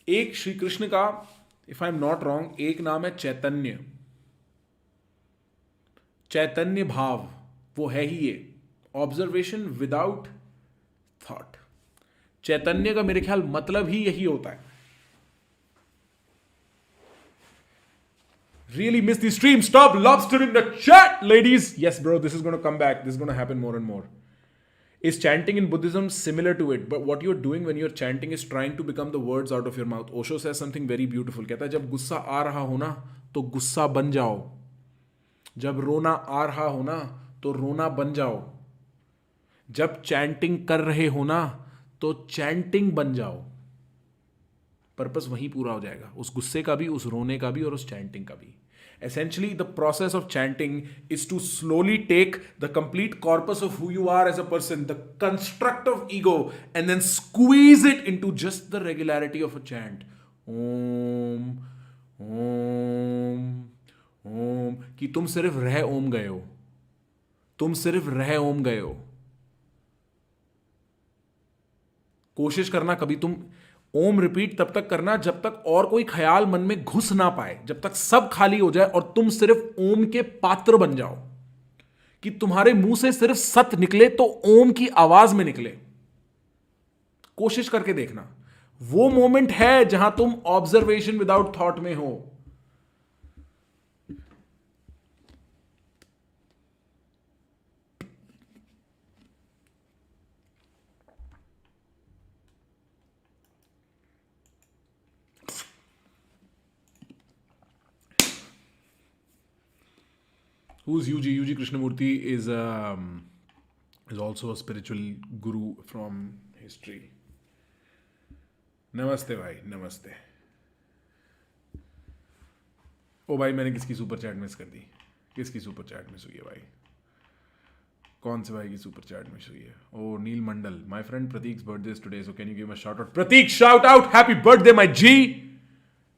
S1: एक श्री कृष्ण का, if I'm not wrong, एक नाम है चैतन्य. चैतन्य भाव, वो है ही ये observation without thought. चैतन्य का मेरे ख्याल मतलब ही यही होता है. Really miss the stream. Stop lobstering the chat, ladies. Yes, bro, this is going to come back. This is going to happen more and more. Is chanting in Buddhism similar to it? But what you're doing when you're chanting is trying to become the words out of your mouth. Osho says something very beautiful. कहता है जब गुस्सा आ रहा हो ना तो गुस्सा बन जाओ. जब रोना आ रहा हो ना तो रोना बन जाओ. जब चैंटिंग कर रहे हो ना तो चैंटिंग बन जाओ. पर्पस वहीं पूरा हो जाएगा, उस गुस्से का भी, उस रोने का भी और उस चैंटिंग का भी. Essentially, the process of chanting is to slowly take the complete corpus of who you are as a person, the construct of ego, and then squeeze it into just the regularity of a chant. Om, Om, Om. कि तुम सिर्फ रह ओम गए हो. तुम सिर्फ रह ओम गए हो. कोशिश करना कभी तुम ओम रिपीट तब तक करना जब तक और कोई ख्याल मन में घुस ना पाए, जब तक सब खाली हो जाए और तुम सिर्फ ओम के पात्र बन जाओ. कि तुम्हारे मुंह से सिर्फ सत निकले तो ओम की आवाज में निकले. कोशिश करके देखना. वो मोमेंट है जहां तुम ऑब्जर्वेशन विदाउट थॉट में हो. Who's UG? UG Krishnamurthy is also a spiritual guru from history. नमस्ते भाई, नमस्ते. ओ भाई मैंने किसकी सुपर चैट मिस कर दी? किसकी सुपर चैट मिस हुई है भाई? कौन से भाई की सुपर चैट मिस हुई है? Oh Neel Mandal. My friend Pratik's birthday is today, so can you give him a shout out? Pratik, shout out! Happy birthday, my G!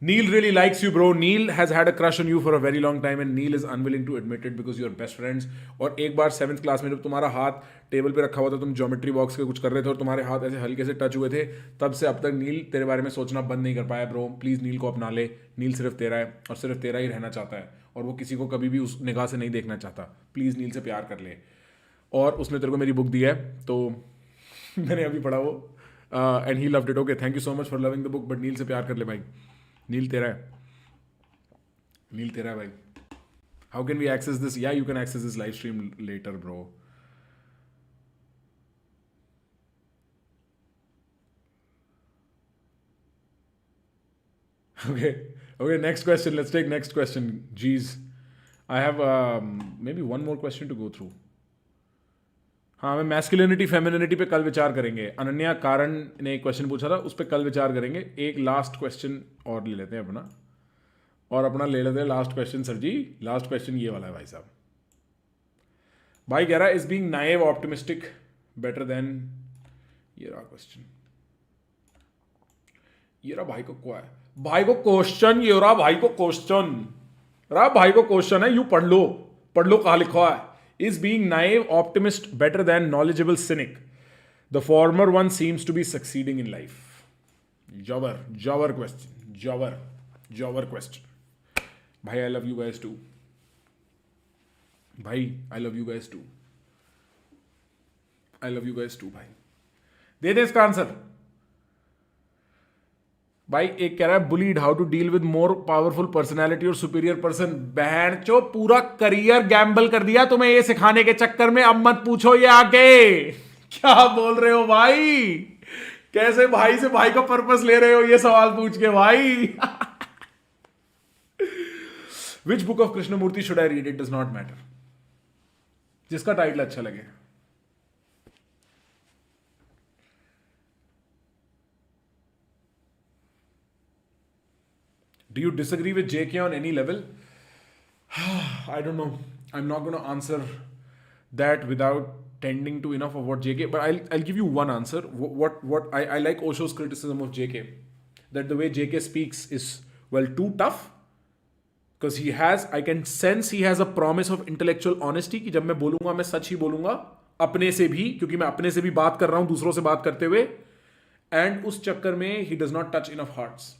S1: Neil really likes you, bro. Neil has had a crush on you for a very long time and Neil is unwilling to admit it because you're best friends. और एक बार 7th class में जब तुम्हारा हाथ table पे रखा हुआ था, तुम ज्योमेट्री बॉक्स के कुछ कर रहे थे और तुम्हारे हाथ ऐसे हल्के से टच हुए थे, तब से अब तक नील तेरे बारे में सोचना बंद नहीं कर पाया. ब्रो प्लीज़ नील को अपना ले. नील सिर्फ तेरा है और सिर्फ तेरा ही रहना चाहता है और वो किसी को कभी भी उस निगाह से नहीं देखना चाहता. प्लीज़ नील से प्यार कर ले. और उसने तेरे को मेरी बुक दी है तो मैंने अभी पढ़ा वो and he loved it. Okay, thank you so much for loving the book, but Neel से प्यार कर ले भाई. नील तेरा है, नील तेरा है भाई. How can we access this? Yeah, you can access this live stream later, bro. Okay. Okay, next question. Let's take next question. Jeez. I have maybe one more question to go through. हाँ, मैं masculinity femininity पे कल विचार करेंगे. अनन्या कारण ने एक question पूछा था, उस पर कल विचार करेंगे. एक लास्ट क्वेश्चन और ले लेते हैं अपना, और अपना ले लेते हैं लास्ट क्वेश्चन. सर जी, लास्ट क्वेश्चन ये वाला है भाई साहब. भाई कह रहा है, is being naive optimistic better than, ये रहा क्वेश्चन, ये रहा भाई को क्या है, भाई को क्वेश्चन, ये रहा भाई को क्वेश्चन, रहा भाई को क्वेश्चन है. यू पढ़ लो कहा लिखा है. Is being naive optimist better than knowledgeable cynic? The former one seems to be succeeding in life. जबर क्वेश्चन, जबर क्वेश्चन. भाई I love you guys too. भाई I love you guys too. I love you guys too. भाई दे दे इसका answer. भाई एक कह रहा है, bullied how to deal with more powerful personality और सुपीरियर पर्सन. बहन चो, पूरा करियर गैम्बल कर दिया तुम्हें ये सिखाने के चक्कर में. अब मत पूछो ये आगे क्या बोल रहे हो भाई. कैसे भाई से भाई का पर्पस ले रहे हो ये सवाल पूछ के भाई. Which book of Krishnamurti should I read? It does not matter. जिसका टाइटल अच्छा लगे. Do you disagree with JK on any level? I don't know. I'm not going to answer that without tending to enough of what JK. But I'll give you one answer. What I like Osho's criticism of JK, that the way JK speaks is too tough. Because I can sense he has a promise of intellectual honesty कि जब मैं बोलूंगा मैं सच ही बोलूंगा अपने से भी, क्योंकि मैं अपने से भी बात कर रहा हूं दूसरों से बात करते हुए. एंड उस चक्कर में he does not touch enough hearts.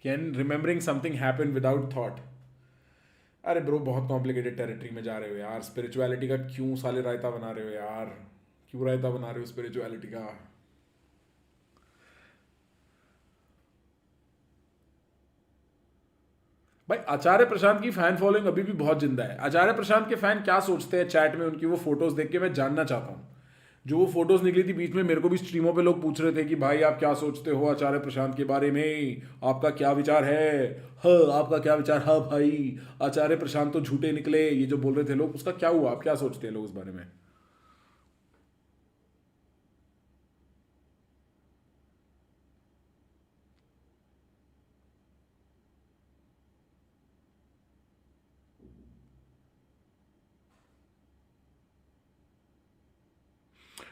S1: Can remembering something happen without thought? अरे ब्रो, बहुत कॉम्प्लिकेटेड टेरिटरी में जा रहे हो यार. स्पिरिचुअलिटी का क्यों साले रायता बना रहे हो यार? क्यों रायता बना रहे हो स्पिरिचुअलिटी का? भाई आचार्य प्रशांत की फैन फॉलोइंग अभी भी बहुत जिंदा है. आचार्य प्रशांत के फैन क्या सोचते हैं चैट में, उनकी वो फोटोज देख के मैं जानना चाहता हूँ. जो वो फोटोज निकली थी बीच में, मेरे को भी स्ट्रीमों पे लोग पूछ रहे थे कि भाई आप क्या सोचते हो आचार्य प्रशांत के बारे में, आपका क्या विचार है. हाँ, आपका क्या विचार? हाँ भाई, आचार्य प्रशांत तो झूठे निकले, ये जो बोल रहे थे लोग, उसका क्या हुआ? आप क्या सोचते हैं लोग उस बारे में?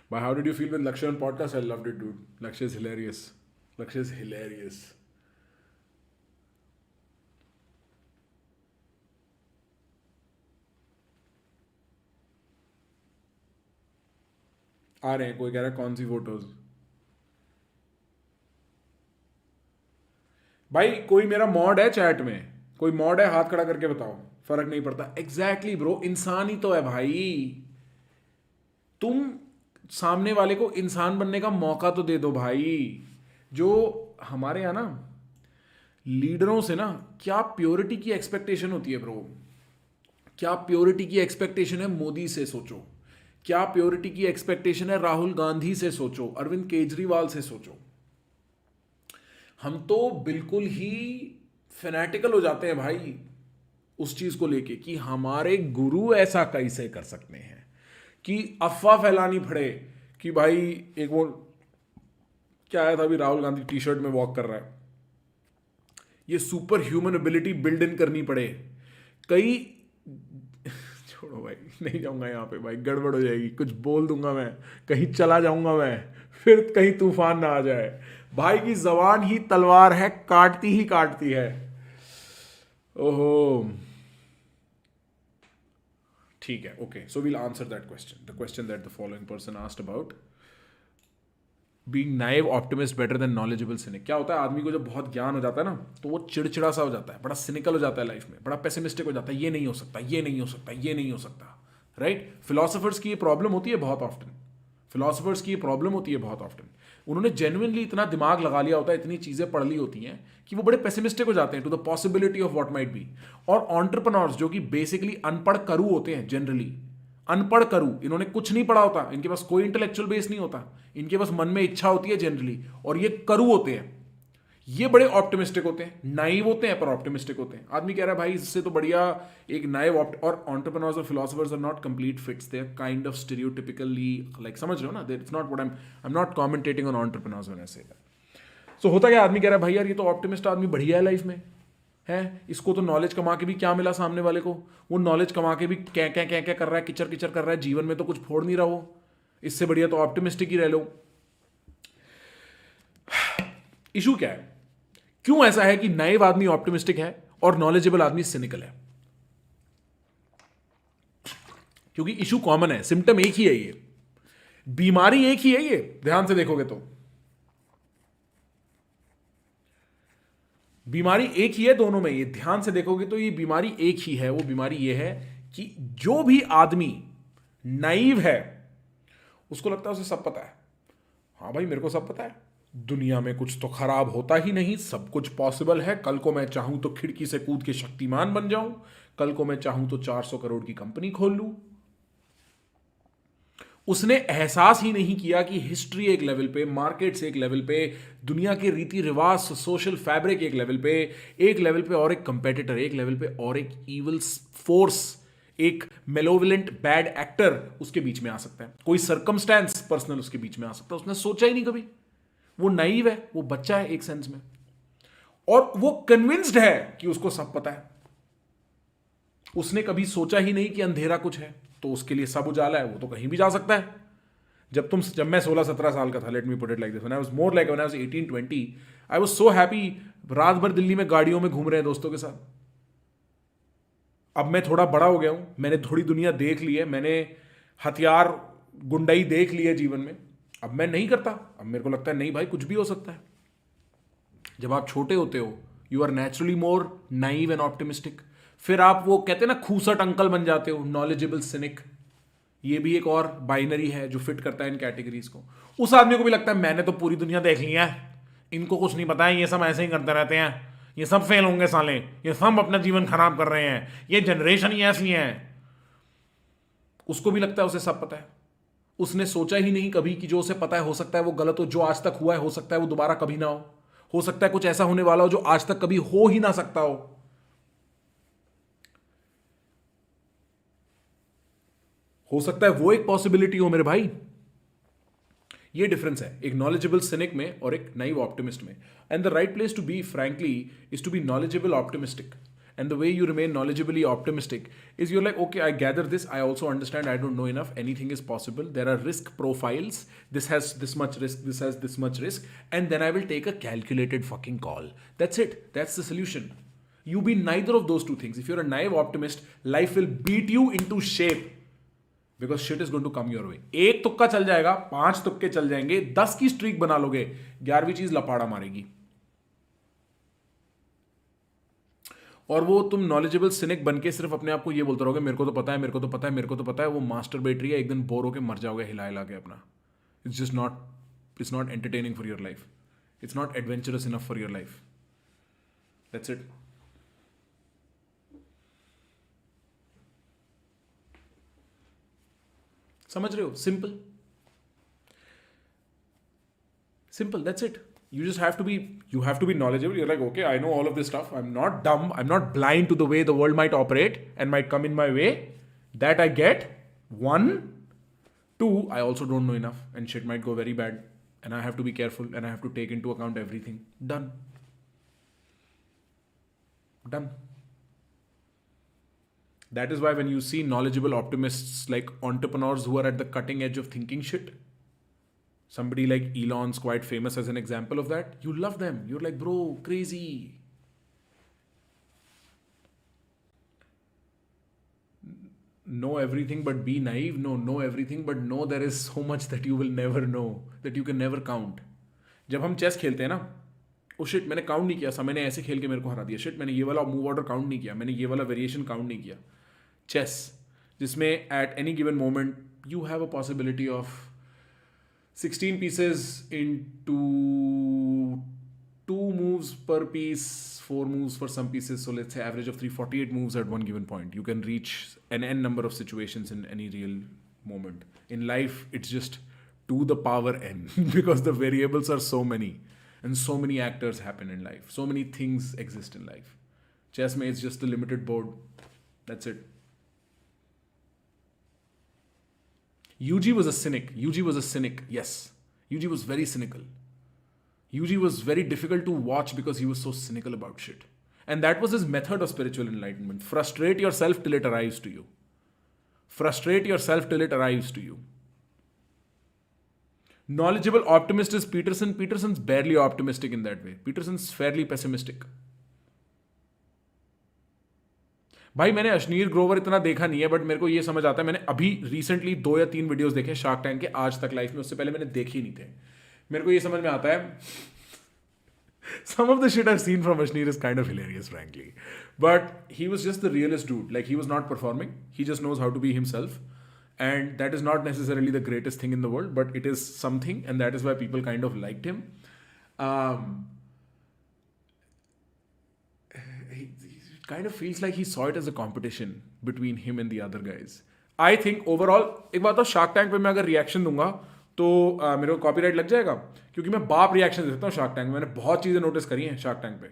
S1: But how did you feel with Lakshya on podcast? I loved it, dude. Lakshya is hilarious. Lakshya is hilarious. आ रहे हैं. कोई कह रहा है कौन सी फोटोज? भाई कोई मेरा मॉड है चैट में? कोई मॉड है? हाथ खड़ा करके बताओ. फर्क नहीं पड़ता. एग्जैक्टली ब्रो, इंसान ही तो है भाई. तुम सामने वाले को इंसान बनने का मौका तो दे दो भाई. जो हमारे यहाँ ना लीडरों से ना क्या प्योरिटी की एक्सपेक्टेशन होती है ब्रो. क्या प्योरिटी की एक्सपेक्टेशन है मोदी से, सोचो. क्या प्योरिटी की एक्सपेक्टेशन है राहुल गांधी से, सोचो. अरविंद केजरीवाल से सोचो. हम तो बिल्कुल ही फैनेटिकल हो जाते हैं भाई उस चीज को लेके कि हमारे गुरु ऐसा कैसे कर सकते हैं, कि अफवाह फैलानी पड़े कि भाई एक वो क्या आया था अभी, राहुल गांधी टी शर्ट में वॉक कर रहा है. ये super human ability build in करनी पड़े. कई छोड़ो भाई, नहीं जाऊंगा यहाँ पे भाई, गड़बड़ हो जाएगी. कुछ बोल दूंगा मैं, कहीं चला जाऊंगा मैं, फिर कहीं तूफान ना आ जाए. भाई की जबान ही तलवार है, काटती ही काटती है. ओहो ठीक है. Okay, so we'll answer that question, the question that the following person asked about being naive optimist better than knowledgeable cynic. क्या होता है, आदमी को जब बहुत ज्ञान हो जाता है ना तो वो चिड़चिड़ा सा हो जाता है, बड़ा सिनिकल हो जाता है लाइफ में, बड़ा पेसिमिस्टिक हो जाता है. ये नहीं हो सकता, ये नहीं हो सकता, ये नहीं हो सकता. राइट? फिलोसफर्स की ये प्रॉब्लम होती है बहुत ऑफ्टन, फिलोसफर्स की ये प्रॉब्लम होती है बहुत ऑफ्टन। उन्होंने जेन्युइनली इतना दिमाग लगा लिया होता है, इतनी चीजें पढ़ ली होती हैं कि वो बड़े पेसिमिस्टिक हो जाते हैं to the possibility of what might be. और एंटरप्रेन्योर्स जो कि बेसिकली अनपढ़ करू होते हैं, जनरली अनपढ़ करू, इन्होंने कुछ नहीं पढ़ा होता, इनके पास कोई इंटेलेक्चुअल बेस नहीं होता, इनके पास मन में इच्छा होती है जनरली, और ये करू होते हैं, ये बड़े ऑप्टिमिस्टिक होते हैं, नाइव होते हैं पर ऑप्टिमिस्टिक होते हैं। आदमी कह रहा है भाई इससे तो बढ़िया एक नाइव और एंटरप्रेन्योर्स और philosophers are not complete fits, they are kind of stereotypically, like समझ रहे हो ना, it's not what I am not commentating on entrepreneurs when I say that. सो होता क्या, आदमी कह रहा है भाई यार ये तो ऑप्टिमिस्ट आदमी बढ़िया है लाइफ में, है, इसको तो नॉलेज कमा के भी क्या मिला सामने वाले को, वो नॉलेज कमा के भी क्या क्या क्या क्या कर रहा है, किचर किचर कर रहा है, जीवन में तो कुछ फोड़ नहीं रहा वो, इससे बढ़िया तो ऑप्टिमिस्टिक ही रह लो। इशू क्या है, क्यों ऐसा है कि नाइव आदमी ऑप्टिमिस्टिक है और नॉलेजेबल आदमी सिनिकल है? क्योंकि इशू कॉमन है, सिम्टम एक ही है, ये बीमारी एक ही है, ये ध्यान से देखोगे तो बीमारी एक ही है दोनों में, ये ध्यान से देखोगे तो ये बीमारी एक ही है। वो बीमारी ये है कि जो भी आदमी नाइव है उसको लगता है उसे सब पता है। हाँ भाई मेरे को सब पता है, दुनिया में कुछ तो खराब होता ही नहीं, सब कुछ पॉसिबल है, कल को मैं चाहूं तो खिड़की से कूद के शक्तिमान बन जाऊं, कल को मैं चाहूं तो 400 करोड़ की कंपनी खोल लूं। उसने एहसास ही नहीं किया कि हिस्ट्री एक लेवल पे, मार्केट्स एक लेवल पे, दुनिया के रीति रिवाज, सोशल फैब्रिक एक लेवल पे और एक कंपेटिटर एक लेवल पे और एक इविल फोर्स, एक मेलोविलेंट बैड एक्टर उसके बीच में आ सकता है, कोई सर्कमस्टेंस पर्सनल उसके बीच में आ सकता है। उसने सोचा ही नहीं कभी, वो नाइव है, वो बच्चा है एक सेंस में, और वो कन्विंस्ड है कि उसको सब पता है। उसने कभी सोचा ही नहीं कि अंधेरा कुछ है, तो उसके लिए सब उजाला है, वो तो कहीं भी जा सकता है। जब मैं 16-17 साल का था, let me put it like this, when I was more like when I was 18-20, I was so happy, रात भर दिल्ली में गाड़ियों में घूम रहे हैं दोस्तों के साथ। अब मैं थोड़ा बड़ा हो गया हूं, मैंने थोड़ी दुनिया देख ली है, मैंने हथियार गुंडाई देख ली है जीवन में, अब मैं नहीं करता। अब मेरे को लगता है नहीं भाई कुछ भी हो सकता है। जब आप छोटे होते हो you are naturally more naive and optimistic, फिर आप वो कहते हैं ना खूसट अंकल बन जाते हो, नॉलेजेबल सिनिक। ये भी एक और बाइनरी है जो फिट करता है इन कैटेगरीज को। उस आदमी को भी लगता है मैंने तो पूरी दुनिया देख लिया है, इनको कुछ नहीं पता है, ये सब ऐसे ही करते रहते हैं, ये सब फेल होंगे साले, ये सब अपना जीवन खराब कर रहे हैं, ये जनरेशन ही ऐसी है। उसको भी लगता है उसे सब पता है। उसने सोचा ही नहीं कभी कि जो उसे पता है हो सकता है वो गलत हो, जो आज तक हुआ है हो सकता है वो दोबारा कभी ना हो सकता है कुछ ऐसा होने वाला हो जो आज तक कभी हो ही ना सकता हो सकता है वो एक पॉसिबिलिटी हो मेरे भाई। ये डिफरेंस है एक नॉलेजेबल सिनिक में और एक नाइव ऑप्टिमिस्ट में। And the right place to be frankly is to be knowledgeable optimistic. And the way you remain knowledgeably optimistic is you're like, okay, I gather this. I also understand I don't know enough. Anything is possible. There are risk profiles. This has this much risk. This has this much risk. And then I will take a calculated fucking call. That's it. That's the solution. You be neither of those two things. If you're a naive optimist, life will beat you into shape. Because shit is going to come your way. एक तुक्का चल जाएगा, 5 तुक्के चल जाएंगे, 10 की streak बना लोगे, 11वीं चीज लपाड़ा मारेगी। और वो तुम नॉलेजेबल सिनिक बन के सिर्फ अपने आप को ये बोलते रहोगे मेरे को तो पता है, मेरे को तो पता है, मेरे को तो पता है। वो मास्टर बैटरी है, एक दिन बोर होके मर जाओगे हिला हिला के अपना। It's just not, it's not entertaining for your life, it's not adventurous enough for your life. That's it. समझ रहे हो? Simple simple, that's it. You just have to be knowledgeable. You're like, okay, I know all of this stuff. I'm not dumb. I'm not blind to the way the world might operate and might come in my way. That I get. 1. 2, I also don't know enough and shit might go very bad. And I have to be careful and I have to take into account everything. Done. That is why when you see knowledgeable optimists like entrepreneurs who are at the cutting edge of thinking shit, somebody like Elon's quite famous as an example of that. You love them. You're like, bro, crazy. Know everything but be naive? No, know everything but know there is so much that you will never know, that you can never count. जब हम chess खेलते हैं ना, oh shit मैंने count नहीं किया, समय ने ऐसे खेल के मेरे को हरा दिया, शिट मैंने ये वाला मूव ऑर्डर काउंट नहीं किया, मैंने ये वाला वेरिएशन काउंट नहीं किया। चेस जिसमें at any given moment you have a possibility of 16 pieces into 2 moves per piece, 4 moves for some pieces. So let's say average of 348 moves at one given point. You can reach an n number of situations in any real moment. In life, it's just to the power n because the variables are so many and so many actors happen in life. So many things exist in life. Chess may is just a limited board. That's it. UG was a cynic. UG was a cynic. Yes. UG was very cynical. UG was very difficult to watch because he was so cynical about shit. And that was his method of spiritual enlightenment. Frustrate yourself till it arrives to you. Frustrate yourself till it arrives to you. Knowledgeable optimist is Peterson. Peterson's barely optimistic in that way. Peterson's fairly pessimistic. भाई मैंने अश्नीर ग्रोवर इतना देखा नहीं है but मेरे को ये समझ आता है. मैंने अभी रिसेंटली 2 या 3 वीडियोस देखे शार्क टैंक के आज तक लाइफ में. उससे पहले मैंने देखे ही नहीं थे. मेरे को ये समझ में आता है some of the shit I've seen from Ashneer is kind of hilarious, frankly. But he was just the realest dude. Like, he was not performing. He just knows how to be himself. And that is not necessarily the greatest thing in the world, but it is something. And that is why people kind of liked him. It kind of feels like he saw it as a competition between him and the other guys. I think overall, एक बात तो shark tank पे मैं अगर reaction दूंगा तो मेरे को कॉपीराइट लग जाएगा क्योंकि मैं बाप रिएक्शन दे सकता हूँ शार्क टैंक में. मैंने बहुत चीज़ें नोटिस करी हैं शार्क टैंक पे.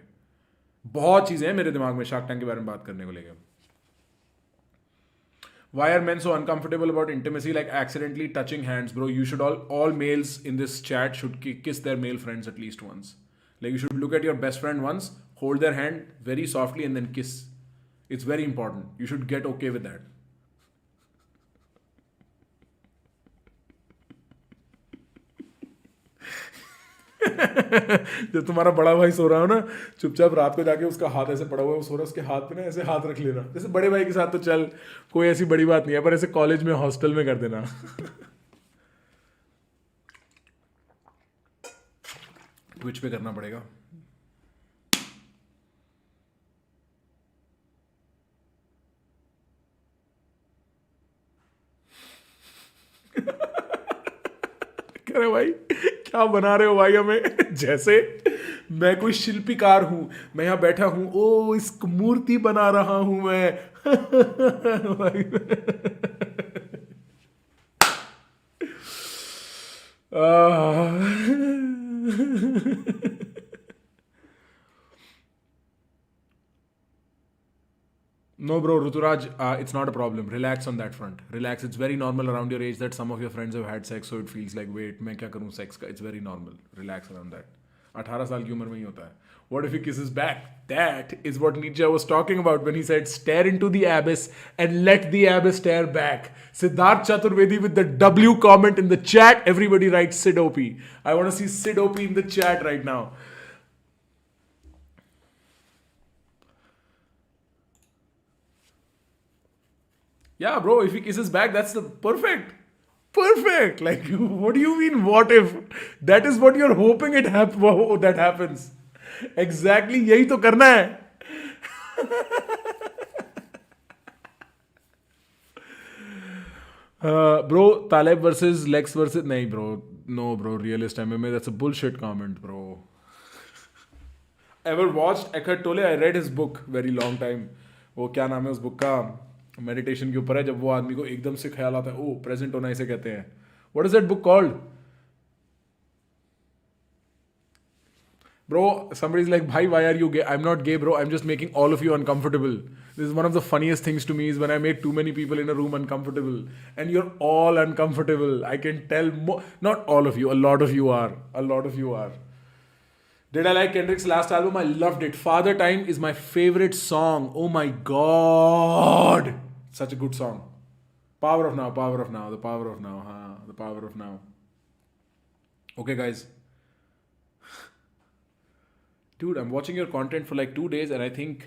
S1: बहुत चीज़ें हैं मेरे दिमाग में शार्क टैंक के बारे में बात करने को लेकर. Why are men so uncomfortable about intimacy, like accidentally touching hands, bro? You should all males in this chat should kiss their male friends at least once. Like, you should look at your best friend once, hold their hand very softly, and then kiss. It's very important. You should get okay with that. जब तुम्हारा बड़ा भाई सो रहा हो ना, चुपचाप रात को जाके उसका हाथ ऐसे पड़ा हुआ है, वो सो रहा है, उसके हाथ पे ना ऐसे हाथ रख लेना. जैसे बड़े भाई के साथ तो चल कोई ऐसी बड़ी बात नहीं है, पर ऐसे कॉलेज में हॉस्टल में कर देना. ट्विच पे करना पड़ेगा. अरे भाई क्या बना रहे हो भाई हमें, जैसे मैं कोई शिल्पीकार हूं. मैं यहां बैठा हूं, ओ इस मूर्ति बना रहा हूं मैं. भाई No, bro, Ruturaj, it's not a problem. Relax on that front. Relax. It's very normal around your age that some of your friends have had sex, so it feels like, wait, मैं क्या करूँ sex का? It's very normal. Relax around that. 18 साल की उम्र में ही होता है. What if he kisses back? That is what Nietzsche was talking about when he said, stare into the abyss and let the abyss stare back. Siddharth Chaturvedi with the W comment in the chat. Everybody writes Sid OP. I want to see Sid OP in the chat right now. Yeah, bro, if he kisses back, that's the perfect. Perfect. Like, what do you mean, what if? That is what you're hoping that happens. Exactly, यही तो करना है. Bro, Taleb versus Lex versus... नहीं, bro. No, bro, realist MMA, that's a bullshit comment, bro. Ever watched Eckhart Tolle? I read his book very long time. वो क्या नाम है उस बुक का? मेडिटेशन के ऊपर है. जब वो आदमी को एकदम से ख्याल आता है, ओ प्रेजेंट होना इसे कहते हैं. What is that book called? Bro, somebody's like, bhai, why are you gay? I'm not gay, bro. I'm just making all of you uncomfortable. This is one of the funniest things to me is when I make too many people in a room uncomfortable. And you're all uncomfortable. I can tell. Not all of you. A lot of you are. A lot of you are. Did I like Kendrick's last album? I loved it. Father Time is my favorite song. Oh my God. Such a good song. Power of now. Power of now. The power of now. The power of now. Okay, guys. Dude, I'm watching your content for like 2 days and I think,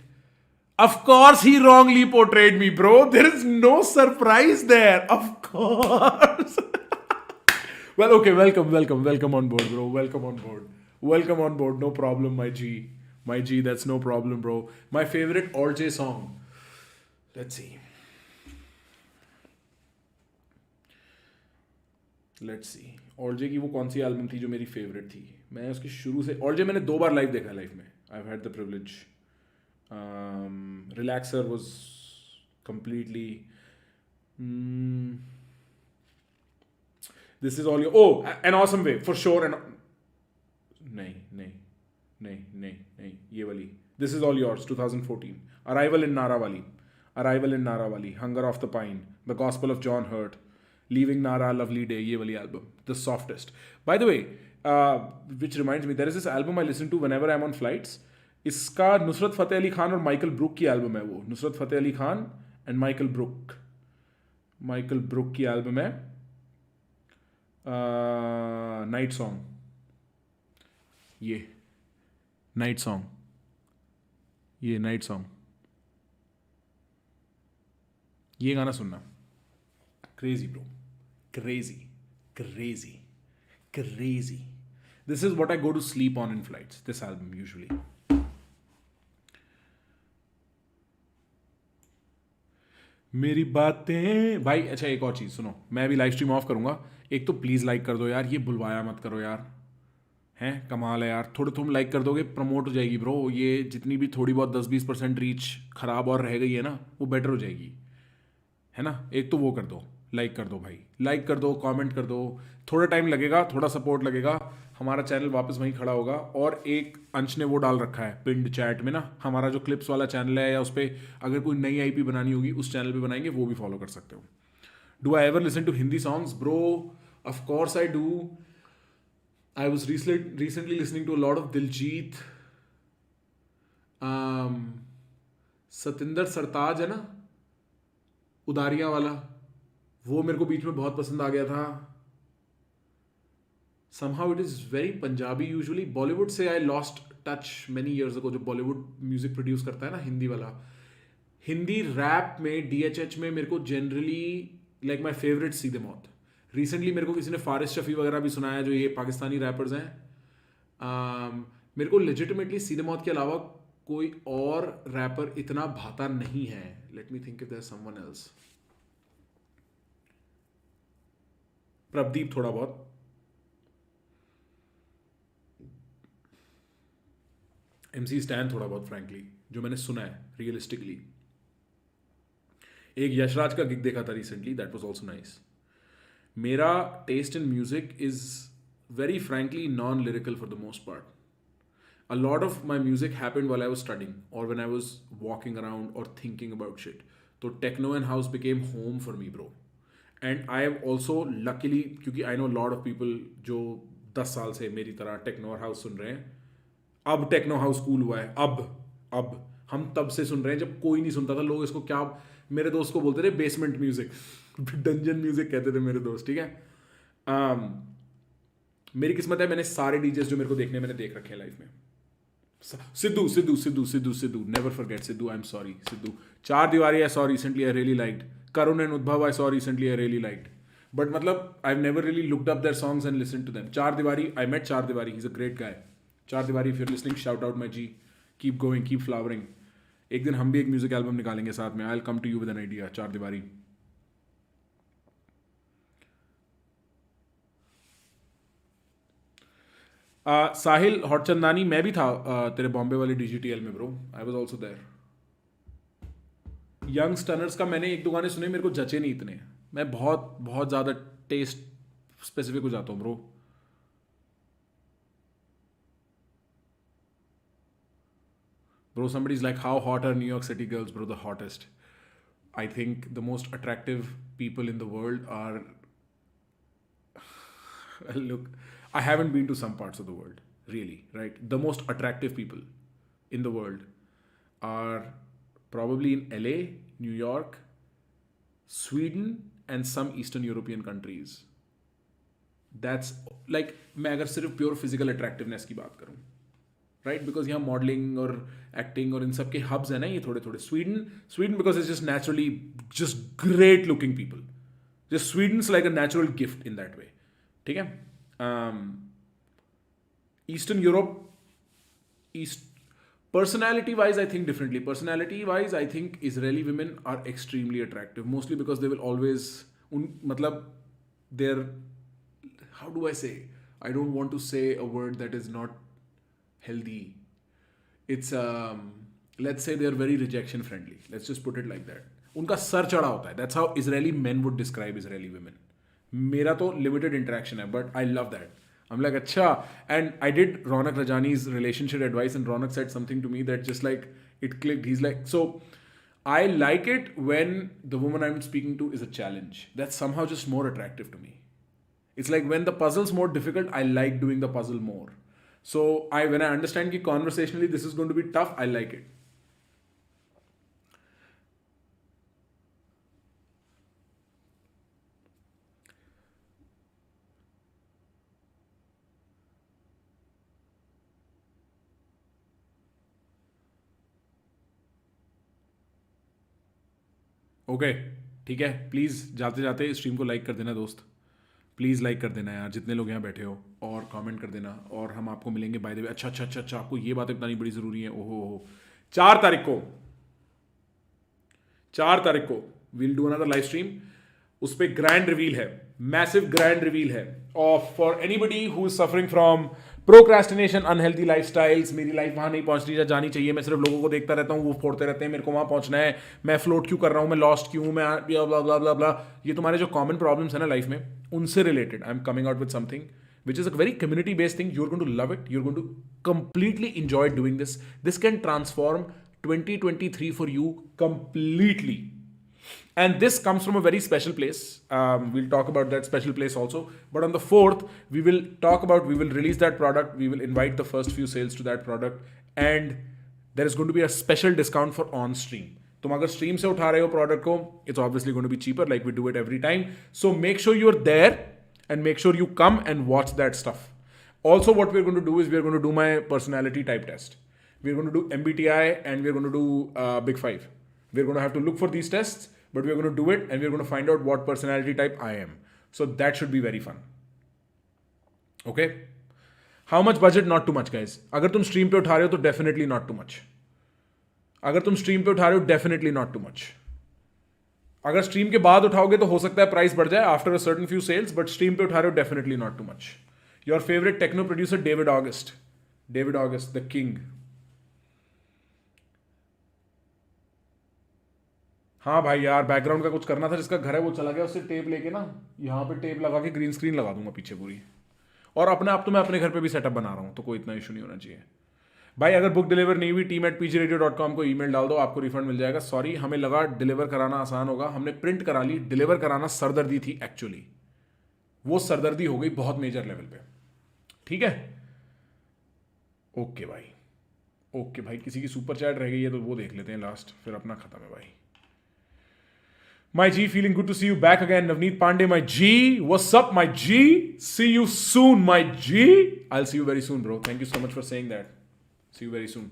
S1: of course he wrongly portrayed me, bro. There is no surprise there. Of course. Well, okay, welcome on board, bro. Welcome on board. No problem, my G. My G, that's no problem, bro. My favorite All J song. Let's see. Let's see ऑलजे की वो कौन सी album थी जो मेरी favourite थी. मैं उसकी शुरू से ऑलजे मैंने 2 बार लाइव देखा है लाइफ में. I have had the privilege. Relaxer was completely. This is all your. Oh an awesome way for sure. And नहीं नहीं नहीं नहीं नहीं ये वाली. This is all yours 2014. Arrival in नारावाली. अराइवल इन नारावाली. Hunger of the pine. The gospel of John Hurt. Leaving Nara lovely day. ये वाली album the softest. By the way which reminds me there is this album I listen to whenever I am on flights. इसका नुसरत फतेह अली खान और Michael Brook की album है वो. Nusrat Fateh Ali Khan and Michael Brook. Michael Brook की album है night song. ये night song. ये night song. ये गाना सुनना. Crazy bro. Crazy crazy crazy. This is what I go to sleep on in flights. This album usually. मेरी बातें भाई. अच्छा एक और चीज़ सुनो. मैं अभी लाइव स्ट्रीम ऑफ करूंगा. एक तो प्लीज़ लाइक कर दो यार. ये बुलवाया मत करो यार. हैं कमाल है यार. थोड़े तुम लाइक कर दोगे प्रमोट हो जाएगी ब्रो. ये जितनी भी थोड़ी बहुत 10-20% रीच खराब और रह गई है ना वो बेटर हो जाएगी. है ना. एक तो वो कर दो. लाइक कर दो भाई. लाइक कर दो. कमेंट कर दो. थोड़ा टाइम लगेगा. थोड़ा सपोर्ट लगेगा. हमारा चैनल वापस वहीं खड़ा होगा. और एक अंश ने वो डाल रखा है पिंड चैट में ना. हमारा जो क्लिप्स वाला चैनल है या उस पर अगर कोई नई आईपी बनानी होगी उस चैनल पे बनाएंगे. वो भी फॉलो कर सकते हो. Do I ever listen to Hindi songs bro. Of course I do. I was recently listening to a lot of Diljit. Satinder Sartaaj है ना उदारियां वाला. वो मेरे को बीच में बहुत पसंद आ गया था. somehow it is very Punjabi usually. Bollywood से I lost touch many years ago. जो बॉलीवुड म्यूजिक प्रोड्यूस करता है ना हिंदी वाला. हिंदी रैप में DHH में मेरे को जनरली लाइक माई फेवरेट सीधे मौत. रिसेंटली मेरे को किसी ने फारिस शफी वगैरह भी सुनाया जो ये पाकिस्तानी रैपर्स हैं. मेरे को लेजिटिमेटली सीधे मौत के अलावा कोई और रैपर इतना भाता नहीं है. Let me think if there is someone else. Prabhdeep थोड़ा बहुत. MC स्टैन थोड़ा बहुत फ्रैंकली जो मैंने सुना है रियलिस्टिकली. एक यशराज का गिग देखा था recently. That was also nice. मेरा taste in music is very frankly non lyrical for the most part. A lot of my music happened while I was studying or when I was walking around or thinking about shit. So techno and house became home for me, bro. And I have also luckily, क्योंकि I know a lot of people जो 10 साल से मेरी तरह techno और house सुन रहे हैं. अब टेक्नो हाउस कूल हुआ है. अब हम तब से सुन रहे हैं जब कोई नहीं सुनता था. लोग इसको क्या, मेरे दोस्त को बोलते थे बेसमेंट म्यूजिक. डंजन म्यूजिक कहते थे मेरे दोस्त. ठीक है. मेरी किस्मत है मैंने सारे डीजेस जो मेरे को देखने मैंने देख रखे हैं लाइफ में. Sidhu never forget Sidhu. I'm sorry Sidhu. चार दीवारी I saw recently I really liked. Karun and Udbhav I saw recently I really liked. But मतलब I've never really looked up their songs and listened to them. चार दीवारी I met चार दीवारी. He's a great guy. चार दीवारी if you're listening shout out my G. Keep going, keep flowering. एक दिन हम भी एक म्यूजिक एल्बम निकालेंगे साथ में. I'll come to you with an idea. चार दीवारी. साहिल हॉटचंदानी मैं भी था तेरे बॉम्बे वाली DGTL में bro. I was also there. Young Stunners का मैंने एक दो गाने सुने. मेरे को जचे नहीं इतने. मैं बहुत बहुत ज़्यादा टेस्ट स्पेसिफिक हो जाता हूँ bro. Bro, somebody's like, how hot are New York City girls, bro? The hottest. I think the most attractive people in the world are... Look, I haven't been to some parts of the world, really, right? The most attractive people in the world are probably in LA, New York, Sweden, and some Eastern European countries. That's like, मैं अगर सिर्फ pure physical attractiveness की बात करूँ, right, because यहाँ modelling और acting और इन सब के हब्स है ना ये थोड़े थोड़े. Sweden because it's just naturally just great looking people. Just Swedens like a natural gift in that way. ठीक है. Eastern Europe, personality wise I think differently. Personality wise I think Israeli women are extremely attractive, mostly because they will always मतलब they're how do I say? I don't want to say a word that is not healthy. It's let's say they're very rejection friendly. Let's just put it like that. उनका sir चढ़ा होता है. That's how Israeli men would describe Israeli women. मेरा तो limited interaction है, but I love that. I'm like, अच्छा. And I did Ronak Rajani's relationship advice, and Ronak said something to me that just like it clicked. He's like, so I like it when the woman I'm speaking to is a challenge. That's somehow just more attractive to me. It's like when the puzzle's more difficult, I like doing the puzzle more. So when I understand that conversationally this is going to be tough, I like it. Okay ठीक है, please जाते जाते stream को like कर देना दोस्त, please like कर देना यार जितने लोग यहाँ बैठे हो, और कमेंट कर देना, और हम आपको मिलेंगे बाय द वे. अच्छा आपको ये बातें बतानी बड़ी ज़रूरी है. ओहो 4 तारीख को we'll do another live stream. उस पर ग्रैंड रिवील है, मैसिव ग्रैंड रिवील है of for anybody who is suffering from procrastination, unhealthy lifestyles. मेरी लाइफ वहां नहीं पहुंच रही जानी चाहिए, मैं सिर्फ लोगों को देखता रहता हूँ, वो फोड़ते रहते हैं, मेरे को वहां पहुंचना है, मैं फ्लोट क्यों कर रहा हूँ, मैं लॉस्ट क्यों, मैं ब्ला ब्ला ब्ला ब्ला. ये तुम्हारे जो कॉमन प्रॉब्लम्स है ना लाइफ में, उनसे related I am coming out with something which is a very community based thing. You're going to love it, you're going to completely enjoy doing this. This can transform 2023 for you completely. And this comes from a very special place. We'll talk about that special place also. But on the 4th, we will release that product. We will invite the first few sales to that product. And there is going to be a special discount for on stream. तुम अगर stream से उठा रहे हो product को, it's obviously going to be cheaper like we do it every time. So make sure you're there and make sure you come and watch that stuff. Also, what we're going to do is we're going to do my personality type test. We're going to do MBTI and we're going to do Big 5. We're going to have to look for these tests, but we're going to do it and we're going to find out what personality type I am. So that should be very fun. Okay? How much budget? Not too much, guys. अगर तुम stream पे उठा रहे हो तो definitely not too much. अगर तुम stream पे उठा रहे हो definitely not too much. अगर स्ट्रीम के बाद उठाओगे तो हो सकता है प्राइस बढ़ जाए after a certain few sales, but stream पे उठा रहे हो definitely not too much. Your favourite techno producer David August the king. हाँ भाई यार, बैकग्राउंड का कुछ करना था, जिसका घर है वो चला गया, उससे टेप लेके ना यहाँ पे टेप लगा के ग्रीन स्क्रीन लगा दूंगा पीछे पूरी. और अपने आप तो मैं अपने घर पे भी सेटअप बना रहा हूँ, तो कोई इतना इशू नहीं होना चाहिए. भाई अगर बुक डिलीवर नहीं हुई, team@pgradio.com को ईमेल डाल दो, आपको रिफंड मिल जाएगा. सॉरी, हमें लगा डिलीवर कराना आसान होगा, हमने प्रिंट करा ली. डिलीवर कराना सरदर्दी थी एक्चुअली, वो सरदर्दी हो गई बहुत मेजर लेवल पे. ठीक है, ओके भाई, किसी की सुपर चैट रह गई है तो वो देख लेते हैं लास्ट, फिर अपना खत्म है भाई. My G, feeling good to see you back again. Navneet Pandey, my G. What's up, my G? See you soon, my G. I'll see you very soon, bro. Thank you so much for saying that. See you very soon.